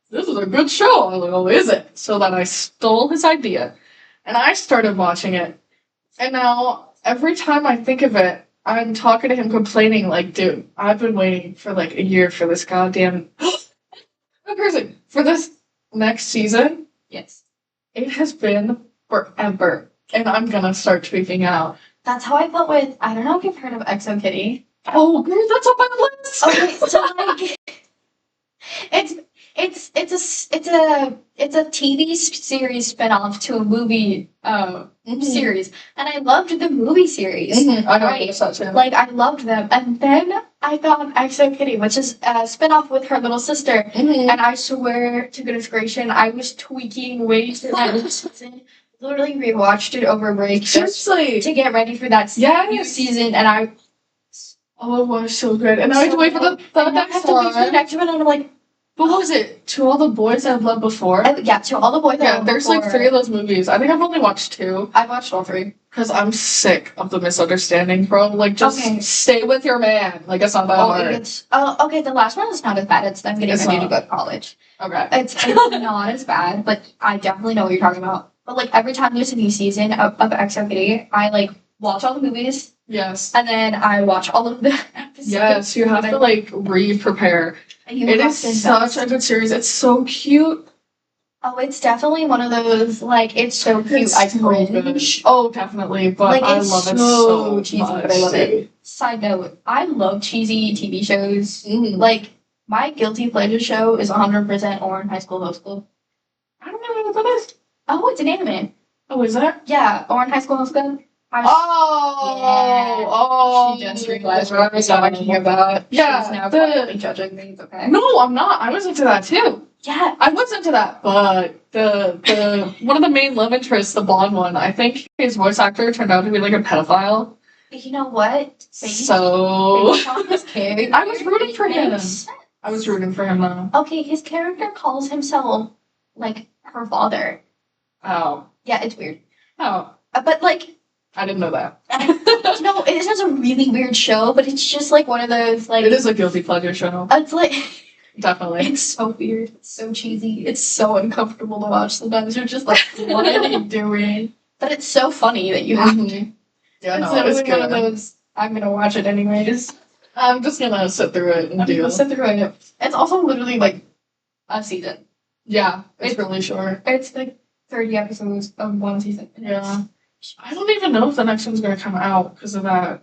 B: this is a good show. I was like, oh, is it? So then I stole his idea, and I started watching it. And now, every time I think of it, I'm talking to him complaining, like, dude, I've been waiting for like a year for this goddamn person. For this next season.
A: Yes.
B: It has been forever. And I'm gonna start tweaking out.
A: That's how I felt with, I don't know if you've heard of Exo Kitty.
B: Oh, girl, that's on my list!
A: Okay, so like, it's a TV series spinoff to a movie series, and I loved the movie series.
B: I know such a
A: like I loved them, and then I found Exo Kitty, which is a spinoff with her little sister, and I swear to goodness gracious, I was tweaking way too much. Literally rewatched it over break
B: seriously
A: to get ready for that new season, and I.
B: Oh, it was so good, and now I have to wait for the next one.
A: And I'm like.
B: But what was it? To All the Boys I've Loved Before?
A: Yeah, To All the Boys I've Loved
B: Before. Yeah, there's like 3 of those movies. I think I've only watched 2.
A: I've watched all 3.
B: Because I'm sick of the misunderstanding, bro. Like, just stay with your man. Like, it's not that hard.
A: Okay, the last one is not as bad. It's them getting ready to go to college.
B: Okay.
A: It's not as bad, but I definitely know what you're talking about. But, like, every time there's a new season of Exo Kitty, I, like, watch all the movies.
B: Yes.
A: And then I watch all of the episodes.
B: Yes, you have to, like, re-prepare. It is such a good series. It's so cute.
A: Oh, it's definitely one of those, like, it's so cute. I cringe.
B: Oh, definitely. But like, I love it so
A: cheesy,
B: much.
A: But I love it. Side note, I love cheesy TV shows. Like, my guilty pleasure show is 100% Orange High School Host Club.
B: I don't know what that is.
A: Oh, it's an anime.
B: Oh, is that?
A: Yeah, Orange High School Host Club. She just realized what I was talking about.
B: Yeah,
A: she's now quietly judging me. It's okay.
B: No, I'm not. I was into that too.
A: Yeah,
B: I was into that, but the one of the main love interests, the blonde one, I think his voice actor turned out to be like a pedophile.
A: You know what?
B: Based on
A: his character,
B: I was rooting for him. I was rooting for him though.
A: Okay, his character calls himself like her father.
B: Oh.
A: Yeah, it's weird.
B: Oh.
A: But like.
B: I didn't know that.
A: No, it is a really weird show, but it's just like one of those like.
B: It is a guilty pleasure show.
A: It's like.
B: Definitely.
A: It's so weird. It's so cheesy. It's so uncomfortable to watch. Sometimes you're just like, what are you doing? But it's so funny that you have to.
B: Yeah,
A: it's
B: no, it's good.
A: one of those. I'm gonna watch it anyways.
B: I'm just gonna sit through it and
A: I'm
B: do.
A: gonna sit through it. It's also literally like a season.
B: Yeah, it's really short.
A: It's like 30 episodes of one season.
B: Yeah. I don't even know if the next one's gonna come out because of that.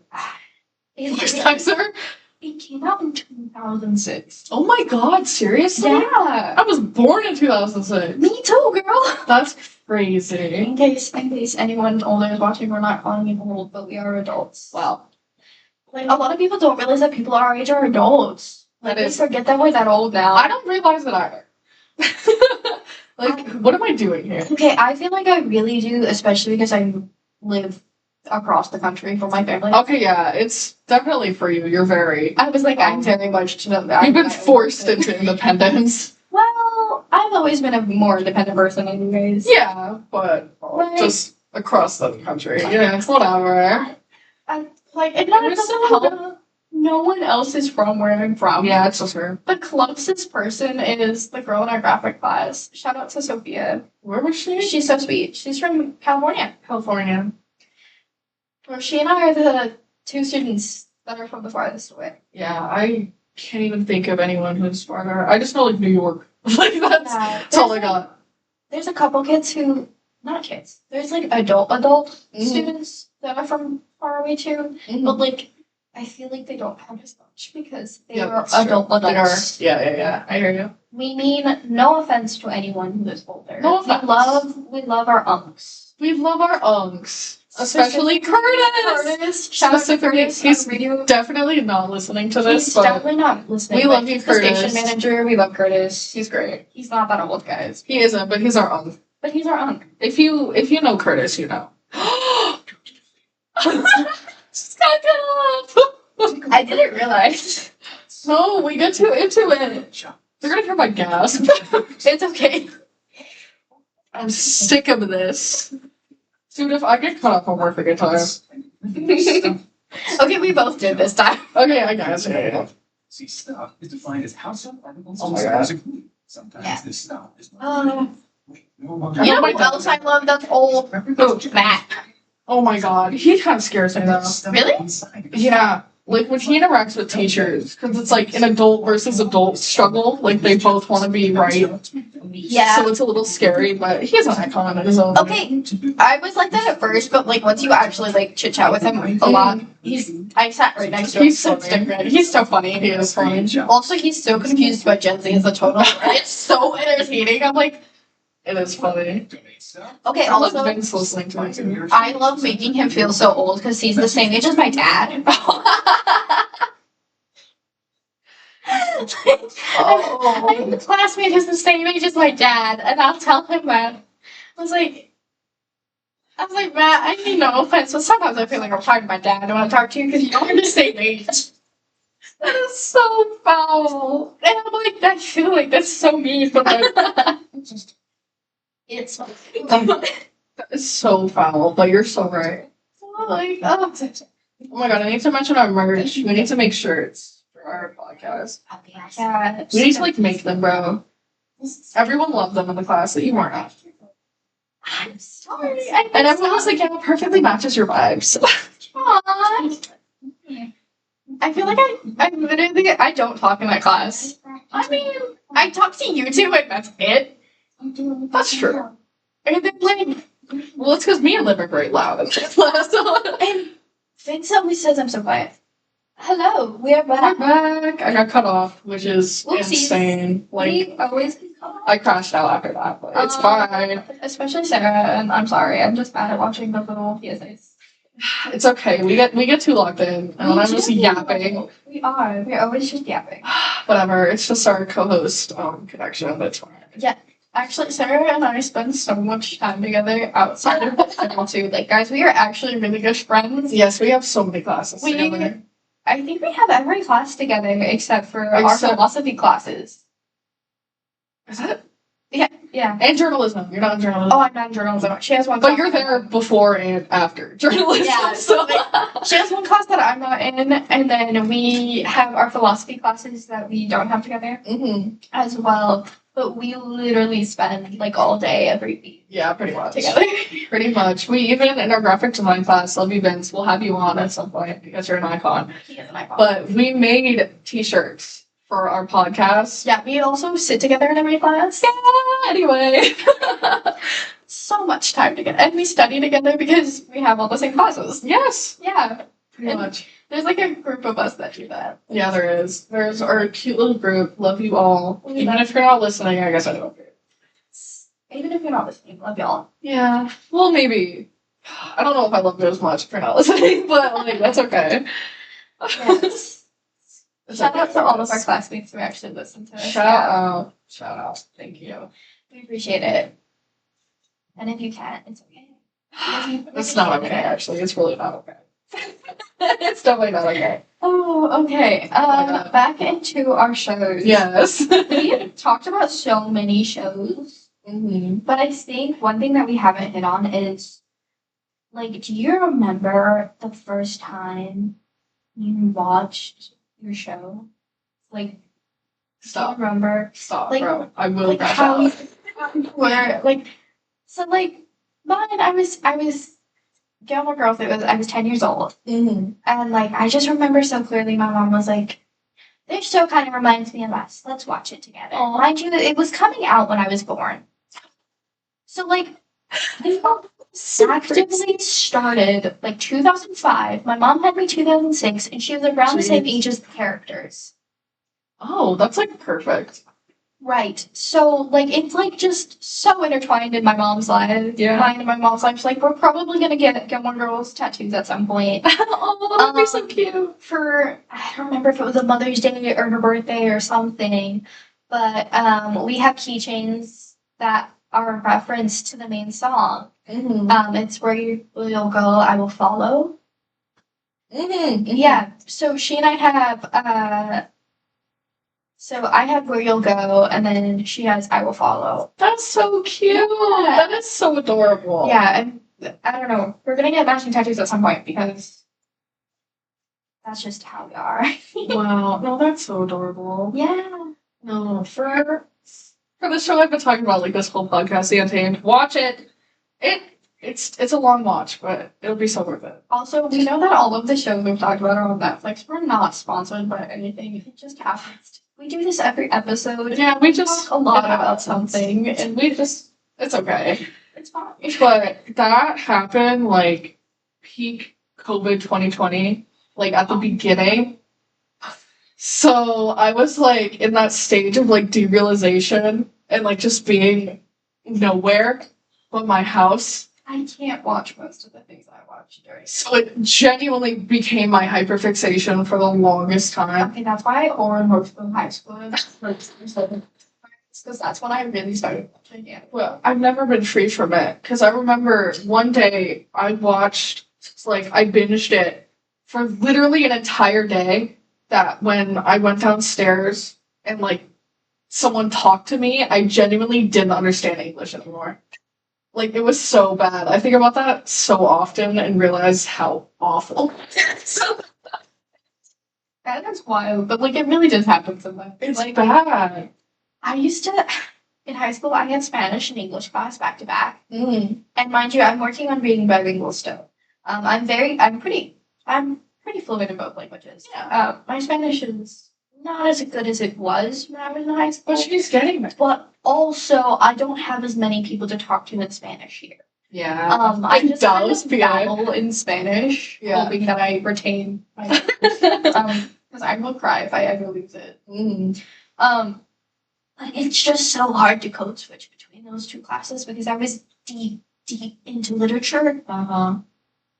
A: It came out in 2006.
B: Oh my god, seriously?
A: Yeah.
B: I was born in 2006.
A: Me too, girl.
B: That's crazy.
A: In case anyone older is watching, we're not calling you old, but we are adults.
B: Wow.
A: Like, a lot of people don't realize that people our age are adults. Like,
B: That
A: they
B: is-
A: forget that we're that old now.
B: I don't realize it either. Like, what am I doing here?
A: Okay, I feel like I really do, especially because I live across the country from my family.
B: Okay, yeah, it's definitely for you. You're very.
A: I was like, I'm very much.
B: You've been forced into independence.
A: Well, I've always been a more independent person, anyways.
B: Yeah, but
A: Like-
B: just across the country. Yeah, whatever.
A: Like, it doesn't help. No one else is from where I'm from.
B: Yeah, it's just her.
A: The closest person is the girl in our graphic class. Shout out to Sophia.
B: Where was she?
A: She's so sweet. She's from California.
B: California.
A: Well, she and I are the two students that are from the farthest away.
B: Yeah, I can't even think of anyone who's farther. I just know like New York. Like that's all I got.
A: There's a couple kids who, not kids. There's like adult
B: Mhm.
A: students that are from far away too. But like, I feel like they don't have as much because they
B: Yeah,
A: are
B: that's true.
A: adults.
B: They are. Yeah. I hear you.
A: We mean no offense to anyone who is older.
B: No offense.
A: We love our unks.
B: We love our unks, especially Curtis.
A: Shout out to
B: Specifically,
A: Curtis.
B: he's
A: on radio.
B: definitely not listening to this,
A: He's
B: but
A: definitely not listening.
B: we
A: but
B: love you,
A: he's the
B: Curtis.
A: station manager. We love Curtis.
B: he's great.
A: He's not that old, guys.
B: He isn't, but he's our unk.
A: But he's our unk.
B: If you know Curtis, you know. Just got cut off.
A: I didn't realize.
B: No, we get too into it. They're gonna hear my gasp.
A: It's okay.
B: I'm sick of this. Dude, if I get cut off, I'm worth a good time.
A: Okay, we both did this time.
B: Okay, I guess. Yeah.
D: See, stuff is defined as household articles
B: Oh my
D: used
B: God.
D: as a good. Sometimes
A: Yeah.
D: this stuff is
A: Oh.
D: no longer.
A: You know
B: my
A: who else I love that's old? Matt.
B: Oh my god, he kind of scares me though.
A: Really?
B: Yeah, like when he interacts with teachers, because it's like an adult versus adult struggle. Like they both want to be right.
A: Yeah.
B: So it's a little scary, but he's an icon in his own way.
A: Okay, I was like that at first, but like once you actually like chit chat with him a lot, I sat right next to him.
B: He's so funny.
A: He's so funny.
B: He is funny.
A: Also, he's so confused about Gen Z as a total. It's so entertaining. I'm like,
B: It is funny.
A: okay.
B: I love
A: Also,
B: Vince listening to it too.
A: I love making him feel so old because he's the same age as my dad. I have a classmate who's the same age as my dad, and I'll tell him that. I was like, Matt, I mean no offense, but sometimes I feel like I'm talking to my dad. I want to talk to you because you are the same age. That is so foul. And I'm like, I feel like that's so mean, but like, it's
B: That is so foul, but you're so right.
A: like,
B: Oh my god, I need to mention our merch. We need to make shirts for our podcast.
A: yeah.
B: We need to like make them, bro. Everyone loved them in the class that you weren't at.
A: I'm sorry.
B: And everyone was like, yeah, it perfectly matches your vibes.
A: Aww. I feel like I don't talk in that class. I mean, I talk to you two and that's it.
B: That's true.
A: And then like,
B: Well, it's because me and Liv are very loud in this class.
A: and Vince always says I'm so quiet. Hello, we are
B: We're
A: back.
B: back. I got cut off, which is
A: Whoopsies.
B: insane. Like,
A: We always,
B: I crashed out after that, but it's fine.
A: especially Sarah. And I'm sorry, I'm just bad at watching the little PSAs.
B: It's okay. We get too locked in, and I'm just yapping.
A: We are. We're always just yapping.
B: Whatever. It's just our co-host connection. That's fine.
A: Actually, Sarah and I spend so much time together outside of the school too. Like, guys, we are actually really good friends.
B: Yes, we have so many classes
A: We-
B: together.
A: I think we have every class together except for our
B: Except-
A: philosophy classes.
B: Is that?
A: Yeah.
B: And journalism. You're not in journalism.
A: Oh, I'm not in journalism. She has one.
B: But
A: class
B: you're
A: that
B: there
A: I'm
B: before and after journalism.
A: Yeah,
B: so
A: not. She has one class that I'm not in, and then we have our philosophy classes that we don't have together
B: hmm
A: as well. but we literally spend like all day every week
B: Yeah, pretty much.
A: together.
B: Pretty much. We even in our graphic design class, love you, Vince, we'll have you on at some point because you're an icon.
A: He is an icon.
B: But we made t-shirts for our podcast.
A: Yeah, we also sit together in every class.
B: Yeah, anyway.
A: So much time together. And we study together because we have all the same classes.
B: Yes,
A: Yeah.
B: pretty
A: And-
B: much.
A: There's like a group of us that do that.
B: Yeah, there is. There's our cute little group. Love you all. Even if you're not listening, I guess I don't care.
A: Even if you're not listening, love y'all.
B: Yeah. Well, maybe. I don't know if I love you as much if you're not listening, but like that's okay.
A: Yes.
B: It's
A: Shout
B: okay,
A: out to all of
B: guys.
A: our classmates who actually listen to us.
B: Shout out. Shout out. Thank you.
A: We appreciate it. And if you can't, it's okay.
B: It's not okay, actually. It's really not okay. It's definitely not okay.
A: Oh, okay.
B: my God.
A: Back into our shows.
B: Yes.
A: We talked about so many shows,
B: Mm-hmm.
A: but I think one thing that we haven't hit on is, like, do you remember the first time you watched your show? Like, do
B: Stop.
A: you remember?
B: Stop,
A: Like-
B: bro. I will
A: Like,
B: crash
A: how
B: out.
A: you were, like, so, like, mine, I was Gilmore Girls, I was 10 years old.
B: Mm-hmm.
A: And like I just remember so clearly my mom was like, this show kind of reminds me of us. Let's watch it together.
B: Aw.
A: Mind you, it was coming out when I was born. So like I actively started like 2005. My mom had me 2006 and she was around the same
B: Jeez.
A: age as the characters.
B: Oh, that's like perfect.
A: Right. So like it's like just so intertwined in my mom's life.
B: Yeah.
A: Mine and my mom's life. Like we're probably gonna get Gilmore Girls tattoos at some point.
B: Oh, that'd be so
A: Um,
B: cute.
A: For I don't remember if it was a Mother's Day or her birthday or something, but we have keychains that are a reference to the main song.
B: Mm-hmm.
A: It's where you will go, I will follow.
B: Mm-hmm.
A: Yeah. So she and I have so I have Where You'll Go, and then she has I Will Follow.
B: That's so cute.
A: Yeah.
B: That is so adorable.
A: Yeah, and I don't know. We're gonna get matching tattoos at some point because that's just how we are.
B: Wow. No, that's so adorable.
A: Yeah.
B: No, for the show I've been talking about, like this whole podcast, The Untamed, watch it. It's a long watch, but it'll be so worth it.
A: Also, we know that all of the shows we've talked about are on Netflix. We're not sponsored by anything. It just happens. We do this every episode.
B: Yeah, we
A: We
B: just
A: talk a lot
B: it
A: about
B: happens.
A: something, and
B: It's okay.
A: it's fine.
B: But that happened like peak COVID 2020, like at the beginning. So I was like in that stage of like derealization and like just being nowhere but my house.
A: I can't watch most of the things I watch during.
B: So it genuinely became my hyperfixation for the longest time.
A: Okay, that's why I own most of high school. Because that's when I really started watching it.
B: Well, I've never been free from it because I remember one day I binged it for literally an entire day. That when I went downstairs and like someone talked to me, I genuinely didn't understand English anymore. Like it was so bad. I think about that so often and realize how awful.
A: That is wild, but like it really does happen sometimes.
B: It's
A: like
B: bad.
A: I used to in high school. I had Spanish and English class back to back,
B: Mm.
A: and mind you, I'm working on being bilingual still. I'm pretty fluent in both languages.
B: Yeah.
A: My Spanish is not as good as it was when I was in high school.
B: But she's getting there.
A: But also, I don't have as many people to talk to in Spanish here.
B: Yeah.
A: I
B: It
A: just kind
B: does
A: of
B: feel-
A: babble in Spanish,
B: Yeah.
A: hoping that I retain my because I will cry if I ever lose it.
B: Mm.
A: But it's just so hard to code switch between those two classes because I was deep into literature,
B: Uh-huh.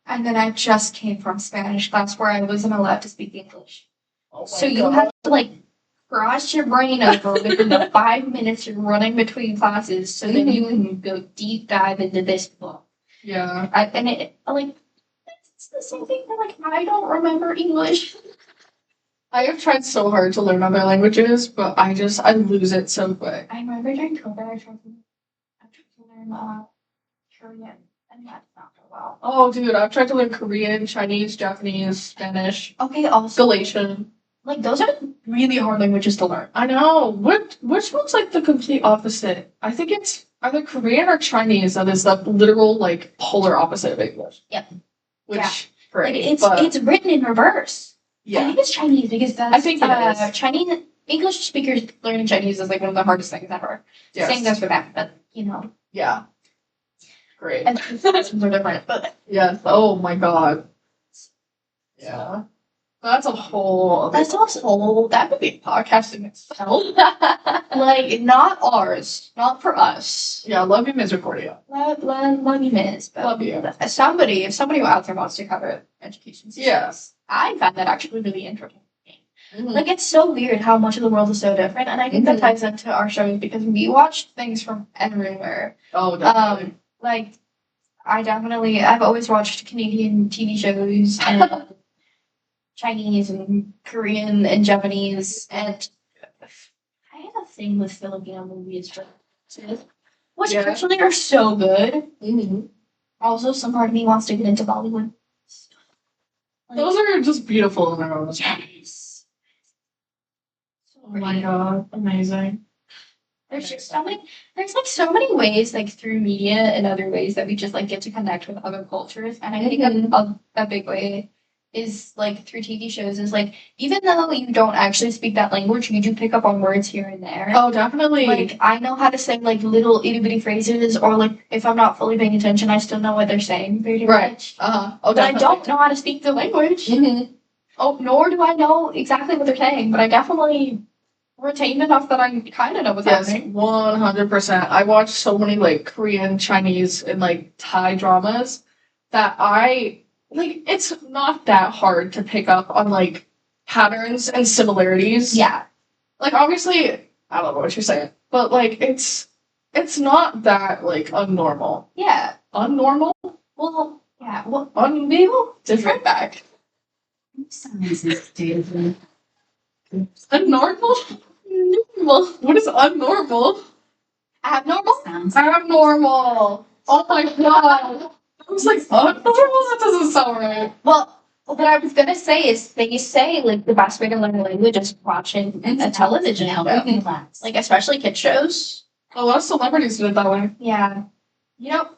A: and then I just came from Spanish class where I wasn't allowed to speak English.
B: Oh
A: So
B: my
A: you
B: God.
A: have to like cross your brain over within the 5 minutes you're running between classes, so then you can go deep dive into this book.
B: Yeah.
A: And it like it's the same thing. Like I don't remember English.
B: I have tried so hard to learn other languages, but I lose it so quick.
A: I remember during COVID I tried to learn Korean, and that did not go well.
B: Oh, dude, I've tried to learn Korean, Chinese, Japanese, Spanish,
A: Okay, also
B: Galatian.
A: Like, those are really hard languages to learn.
B: I know. Which one's like the complete opposite? I think it's either Korean or Chinese that is the literal like polar opposite of English.
A: Yep.
B: Which
A: Yeah.
B: great.
A: Like,
B: but
A: it's written in reverse. I
B: yeah.
A: think it's Chinese because that's
B: I think it is.
A: Chinese English speakers learning Chinese is like one of the hardest things ever.
B: Yes.
A: Same goes for them, but you know.
B: Yeah. Great.
A: And accents are different, but
B: Yes. Oh my god. Yeah. That's a whole
A: that's also
B: that could be podcasting itself.
A: like not ours, not for us.
B: Yeah, love you, Ms. Recordia.
A: Love you, Miss. But
B: Love you.
A: if somebody out there wants to cover education systems,
B: Yes.
A: I find that actually really interesting.
B: Mhm.
A: Like, it's so weird how much of the world is so different, and I think that
B: Mhm.
A: ties into our shows because we watch things from everywhere.
B: Oh, definitely.
A: Like, I've always watched Canadian TV shows and Chinese and Korean and Japanese, and I have a thing with Filipino movies, which
B: Yeah.
A: actually are so good.
B: Mhm.
A: Also, some part of me wants to get into Bollywood. Like,
B: Those are just beautiful in their own.
A: yes.
B: Oh my god, amazing.
A: There's just there's like so many ways, like through media and other ways that we just like get to connect with other cultures. And I think a big way is like through TV shows is like, even though you don't actually speak that language, you do pick up on words here and there.
B: Oh, definitely.
A: Like, I know how to say like little itty bitty phrases, or like if I'm not fully paying attention, I still know what they're saying pretty
B: Right.
A: much.
B: Oh,
A: But I don't know how to speak the language.
B: Mm-hmm.
A: Oh, nor do I know exactly what they're saying, but I definitely retained enough that I kind of know what's
B: Yes,
A: happening.
B: 100%. I watch so many like Korean, Chinese, and like Thai dramas that it's not that hard to pick up on like patterns and similarities.
A: Yeah.
B: Like, obviously, I don't know what you're saying, but like it's not that like unnormal.
A: Yeah.
B: Unnormal?
A: Well, yeah. Well,
B: Unreal? Different back.
E: Sounds is dated.
B: Unnormal?
A: normal.
B: What is unnormal?
A: Abnormal?
E: Sounds
B: Abnormal. Oh my god. I was like, unnormal? That doesn't sound right.
A: Well, what I was gonna say is they say like the best way to learn a language is watching a television
E: help
A: show.
E: you relax.
A: Like, especially kid shows.
B: A lot of celebrities did it that way.
A: Yeah. You know,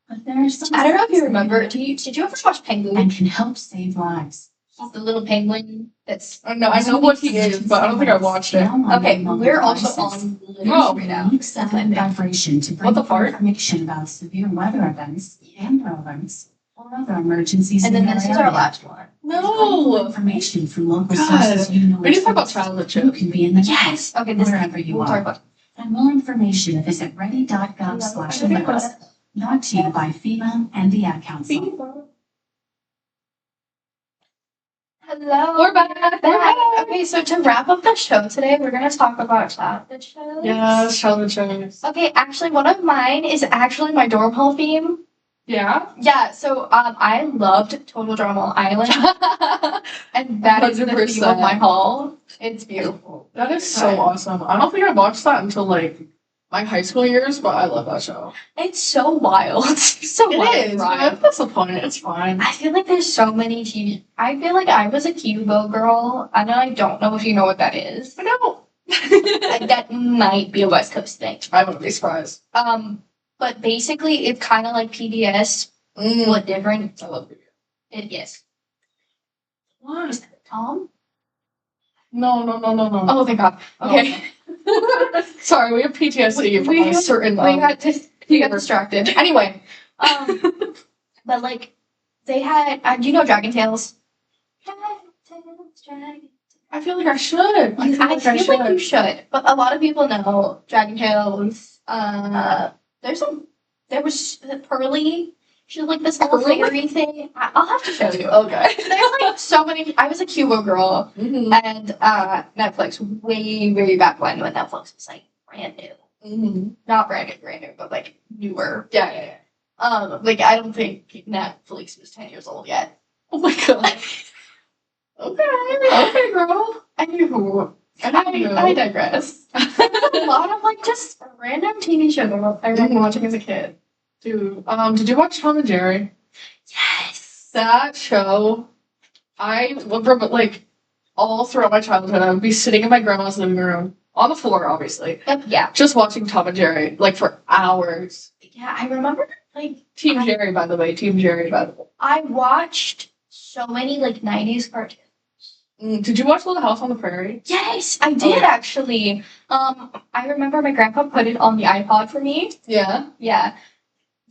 E: But there are some
A: I don't know if you remember. Did you ever watch Penguin?
E: and can help save lives.
A: He's the little penguin that's.
B: I know what he is, but I don't think I watched it.
A: Okay, we're also on
B: Oh.
A: right now.
E: Unique sound vibration to bring
B: What the fart?
E: information about severe weather events, Amber alerts, or other emergencies
A: And
E: in
A: then
E: your
A: this is our
E: area.
A: last one.
B: No.
E: Information from local
B: God.
E: sources you know.
B: We need to talk about childhood
E: You
B: shows.
E: can be in the
A: Yes. Okay, this
E: wherever you
A: we'll talk
E: are.
A: about.
E: For more information, visit ready.gov/alerts. Brought to you by FEMA and the Ad Council.
A: Hello.
B: We're back.
A: Okay, so to wrap up the show today, we're gonna talk about childhood shows.
B: Yes, childhood shows.
A: Okay, actually, one of mine is actually my dorm hall theme.
B: Yeah.
A: Yeah, so I loved Total Drama Island, and that is the theme of
B: 100%.
A: my hall. It's beautiful.
B: That is so awesome. I don't think I watched that until like my high school years, but I love that show.
A: It's so wild. It's so wild.
B: It is,
A: right?
B: but that's the point. It's fine.
A: I feel like there's so many TV. I feel like I was a Cubo girl, and I don't know if you know what that is.
B: I know.
A: That might be a West Coast thing.
B: I wouldn't be surprised.
A: But basically, it's kind of like PBS, but different.
B: I love it.
A: It is.
B: What?
A: Is that Tom?
B: No.
A: Oh, thank God. Okay.
B: Sorry, we have PTSD from a certain.
A: We got distracted. Anyway, but like they had, do you know Dragon Tales?
B: I feel like I should.
A: I feel like you should, but a lot of people know Dragon Tales. There was Pearly. She's like this little
B: Pearly?
A: fairy thing. I'll have to show you.
B: Okay.
A: There's like so many. I was a Cubo girl,
B: Mm-hmm.
A: and Netflix way back when Netflix was like brand new.
B: Mm-hmm.
A: Not brand new, but like newer.
B: Yeah.
A: Like I don't think Netflix was 10 years old yet.
B: Oh my god. Okay, girl.
A: Anywho,
B: Anywho.
A: I digress. A lot of like just random TV shows I remember watching as a kid.
B: Dude, did you watch Tom and Jerry?
A: Yes.
B: That show, I remember, like, all throughout my childhood, I would be sitting in my grandma's living room, on the floor, obviously,
A: Yeah.
B: just watching Tom and Jerry, like, for hours.
A: Yeah, I remember, like,
B: Team Jerry, by the way. Team Jerry, by the way.
A: I watched so many, like, 90s cartoons.
B: Did you watch Little House on the Prairie?
A: Yes, I did,
B: yeah.
A: actually. I remember my grandpa put it on the iPod for me.
B: Yeah.
A: Yeah.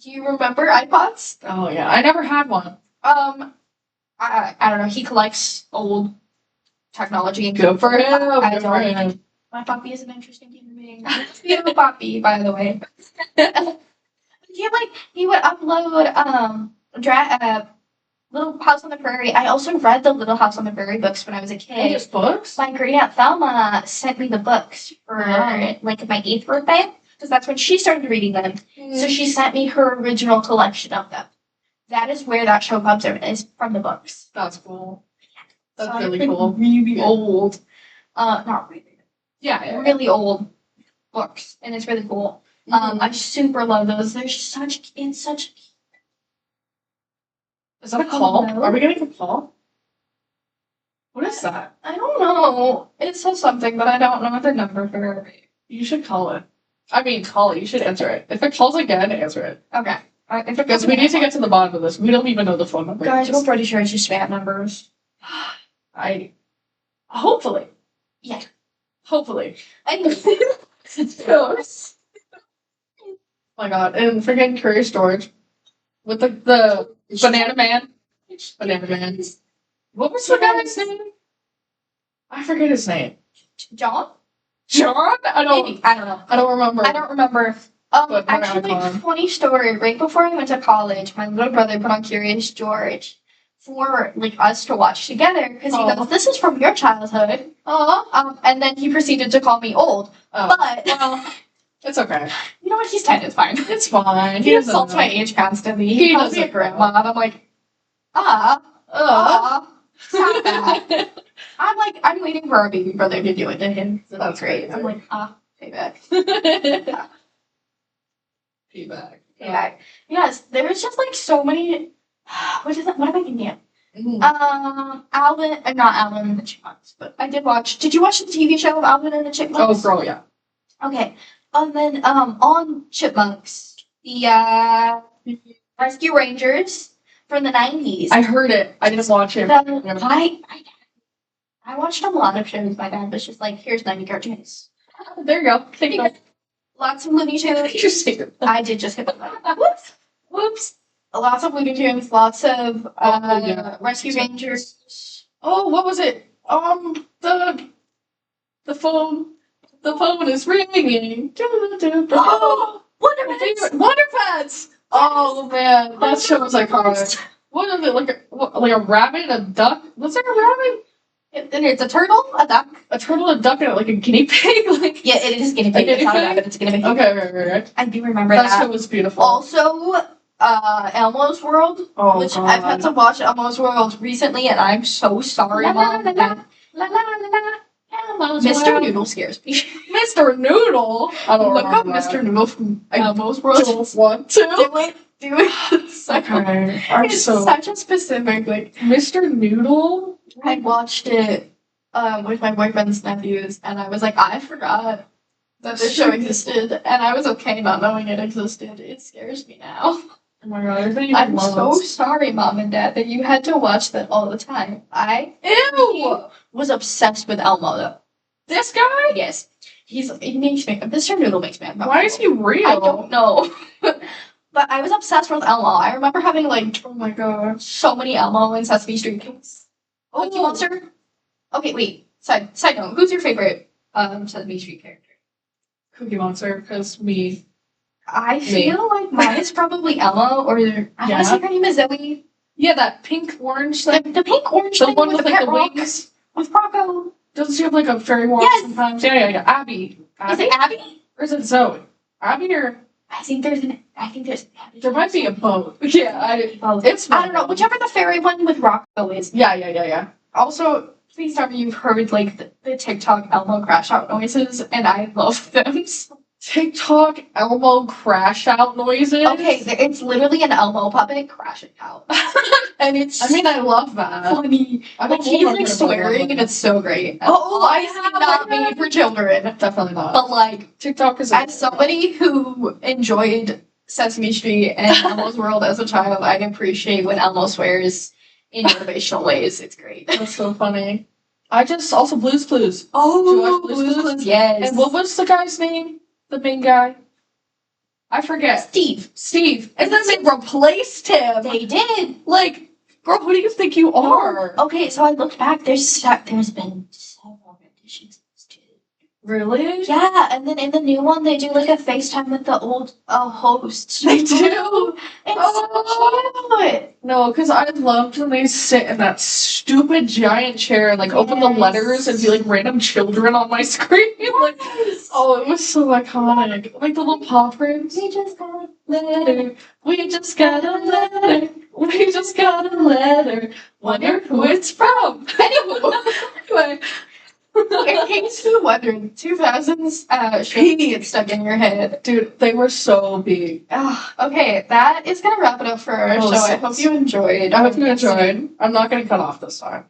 A: Do you remember iPods?
B: Oh, yeah. I never had one.
A: I don't know. He collects old technology and
B: Good for him.
A: I
B: Good for
A: don't.
B: him.
A: My puppy is an interesting human being. You have a puppy, by the way. He would upload Little House on the Prairie. I also read the Little House on the Prairie books when I was a kid.
B: Just books?
A: My great aunt Thelma sent me the books for like my 8th birthday because that's when she started reading them. So she sent me her original collection of them. That is where that show comes from, is from the books.
B: That's cool. That's
A: So
B: really
A: I read
B: cool.
A: really old, not really,
B: Yeah.
A: really old books, and it's really cool. I super love those. It's such.
B: Is that a call?
A: Hello?
B: Are we getting a call? What is that?
A: I don't know. It says something, but I don't know the number for it.
B: You should call it. I mean, call it. You should answer it. If it calls again, answer it.
A: Okay.
B: Because we need to get to the bottom of this. We don't even know the phone number.
A: Guys, I'm pretty sure it's just spam numbers.
B: Hopefully.
A: Yeah.
B: Hopefully.
A: I
B: Oh my god. And freaking Curious George. With the Banana Man. Banana Man. What was the guy's name? I forget his name.
A: John?
B: John?
A: Maybe. I don't know.
B: I don't remember.
A: I don't remember.
B: But
A: Actually,
B: Marathon.
A: funny story. Right before I went to college, my little brother put on Curious George for like us to watch together because he goes, "This is from your childhood." And then he proceeded to call me old.
B: Oh.
A: But
B: Well, it's okay.
A: you know what? He's 10. It's fine.
B: It's fine.
A: He insults my age constantly. He calls me a
B: doesn't
A: grandma, and I'm like, stop that. I'm waiting for our baby brother to do it to him. So that's great. I'm like, payback.
B: Feedback.
A: Yeah. Yes, there was just like so many. What is it? What am I thinking of? Not Alvin and the Chipmunks, but I did watch. Did you watch the TV show of Alvin and the
B: Oh,
A: Chipmunks?
B: girl, yeah.
A: Okay. And then on Chipmunks, the Rescue Rangers from the 90s.
B: I heard it. I didn't watch it.
A: I watched a lot of shows. My dad was just like, "Here's 90 cartoons."
B: There you go. Take it.
A: Lots of Looney Tunes.
B: Just take it.
A: I did just hit the button. Whoops. Lots of Looney Tunes. Lots of Rescue Rangers.
B: Oh, what was it? The phone. The phone is ringing.
A: Oh,
B: Wonder Pets. Oh man, that show was iconic. What is it? Like a rabbit and a duck? Was there a rabbit?
A: And it's a turtle, a duck.
B: A turtle, a duck, and like a guinea pig? Like
A: Yeah, it is guinea pig.
B: guinea
A: It's not a
B: pig?
A: rabbit, it's a guinea pig.
B: Okay, right.
A: I do remember
B: That
A: that.
B: show was beautiful.
A: Also, Elmo's World,
B: Oh,
A: which
B: God.
A: I've had to watch Elmo's World recently, and I'm so sorry, Mom. Mr. Noodle scares me.
B: Mr. Noodle. I don't
A: Look up
B: remember
A: Mr.
B: that.
A: Noodle from Elmo's World.
B: Don't want to.
A: Do it. It's such
B: Okay.
A: such a specific, like,
B: Mr. Noodle.
A: I watched it with my boyfriend's nephews, and I was like, I forgot that this show existed, and I was okay not knowing it existed. It scares me now.
B: Oh my god, I didn't even
A: I'm
B: know
A: so
B: this.
A: sorry, Mom and Dad, that you had to watch that all the time. I
B: Ew!
A: was obsessed with Elmo, though.
B: This guy?
A: Yes. He makes me, Mr. Noodle makes me uncomfortable.
B: Why is he real?
A: I don't know. But I was obsessed with Elmo. I remember having, like,
B: Oh my god.
A: so many Elmo and Sesame Street games. Cookie Monster? Okay, wait. Side note, who's your favorite Sesame Street character?
B: Cookie Monster, because me.
A: I feel like mine is probably Elmo, or I want
B: Yeah.
A: to say her name is Zoe.
B: Yeah, that pink orange
A: The,
B: thing.
A: the pink orange
B: The
A: thing
B: one
A: with
B: with
A: the
B: like
A: pet
B: the
A: rock
B: wings.
A: with Rocco.
B: Doesn't she have like a fairy walk
A: Yes.
B: sometimes? Yeah. Abby.
A: Is it Abby?
B: Or is it Zoe? Abby or
A: I think there's Abby.
B: there might be a both. Yeah, it's
A: I don't know. Whichever the fairy one with Rocco is.
B: Yeah.
A: Also, please tell me you've heard like the TikTok Elmo crash out noises, and I love them.
B: TikTok Elmo crash out noises.
A: Okay, it's literally an Elmo puppet crashing out. And it's
B: I mean, I love that.
A: funny.
B: I
A: Like,
B: don't
A: he's
B: know
A: like
B: if I'm
A: swearing,
B: gonna
A: and it's so great.
B: Oh,
A: Obviously
B: I
A: not
B: have.
A: made for children.
B: Definitely not.
A: But, like,
B: TikTok is
A: as somebody who enjoyed Sesame Street and Elmo's World as a child, I appreciate when Elmo swears in motivational ways. It's great.
B: That's so funny. I just also Blue's Clues.
A: Oh,
B: Do you watch Blue's Clues?
A: yes.
B: And what was the guy's name? The main guy? I forget.
A: Steve.
B: And then they replaced him.
A: They did.
B: Like, girl, who do you think you are?
A: Okay, so I looked back. There's been several renditions of this dude.
B: Really?
A: Yeah, and then in the new one, they do like a FaceTime with the old host.
B: They do?
A: It's
B: Oh.
A: so cute.
B: No, because I loved when they sit in that stupid giant chair and like open the
A: Yes.
B: letters and be like random children on my screen. Like, oh, it was so iconic. Like the little paw prints.
A: We just got a
B: Letter. We just got a letter. We just got a letter. Wonder who it's from.
A: Anyway, in case you're wondering, 2000s shows get stuck in your head.
B: Dude, they were so big.
A: Okay, that is gonna wrap it up for our
B: Oh,
A: show. I hope you enjoyed.
B: I hope you enjoyed. I'm not gonna cut off this time.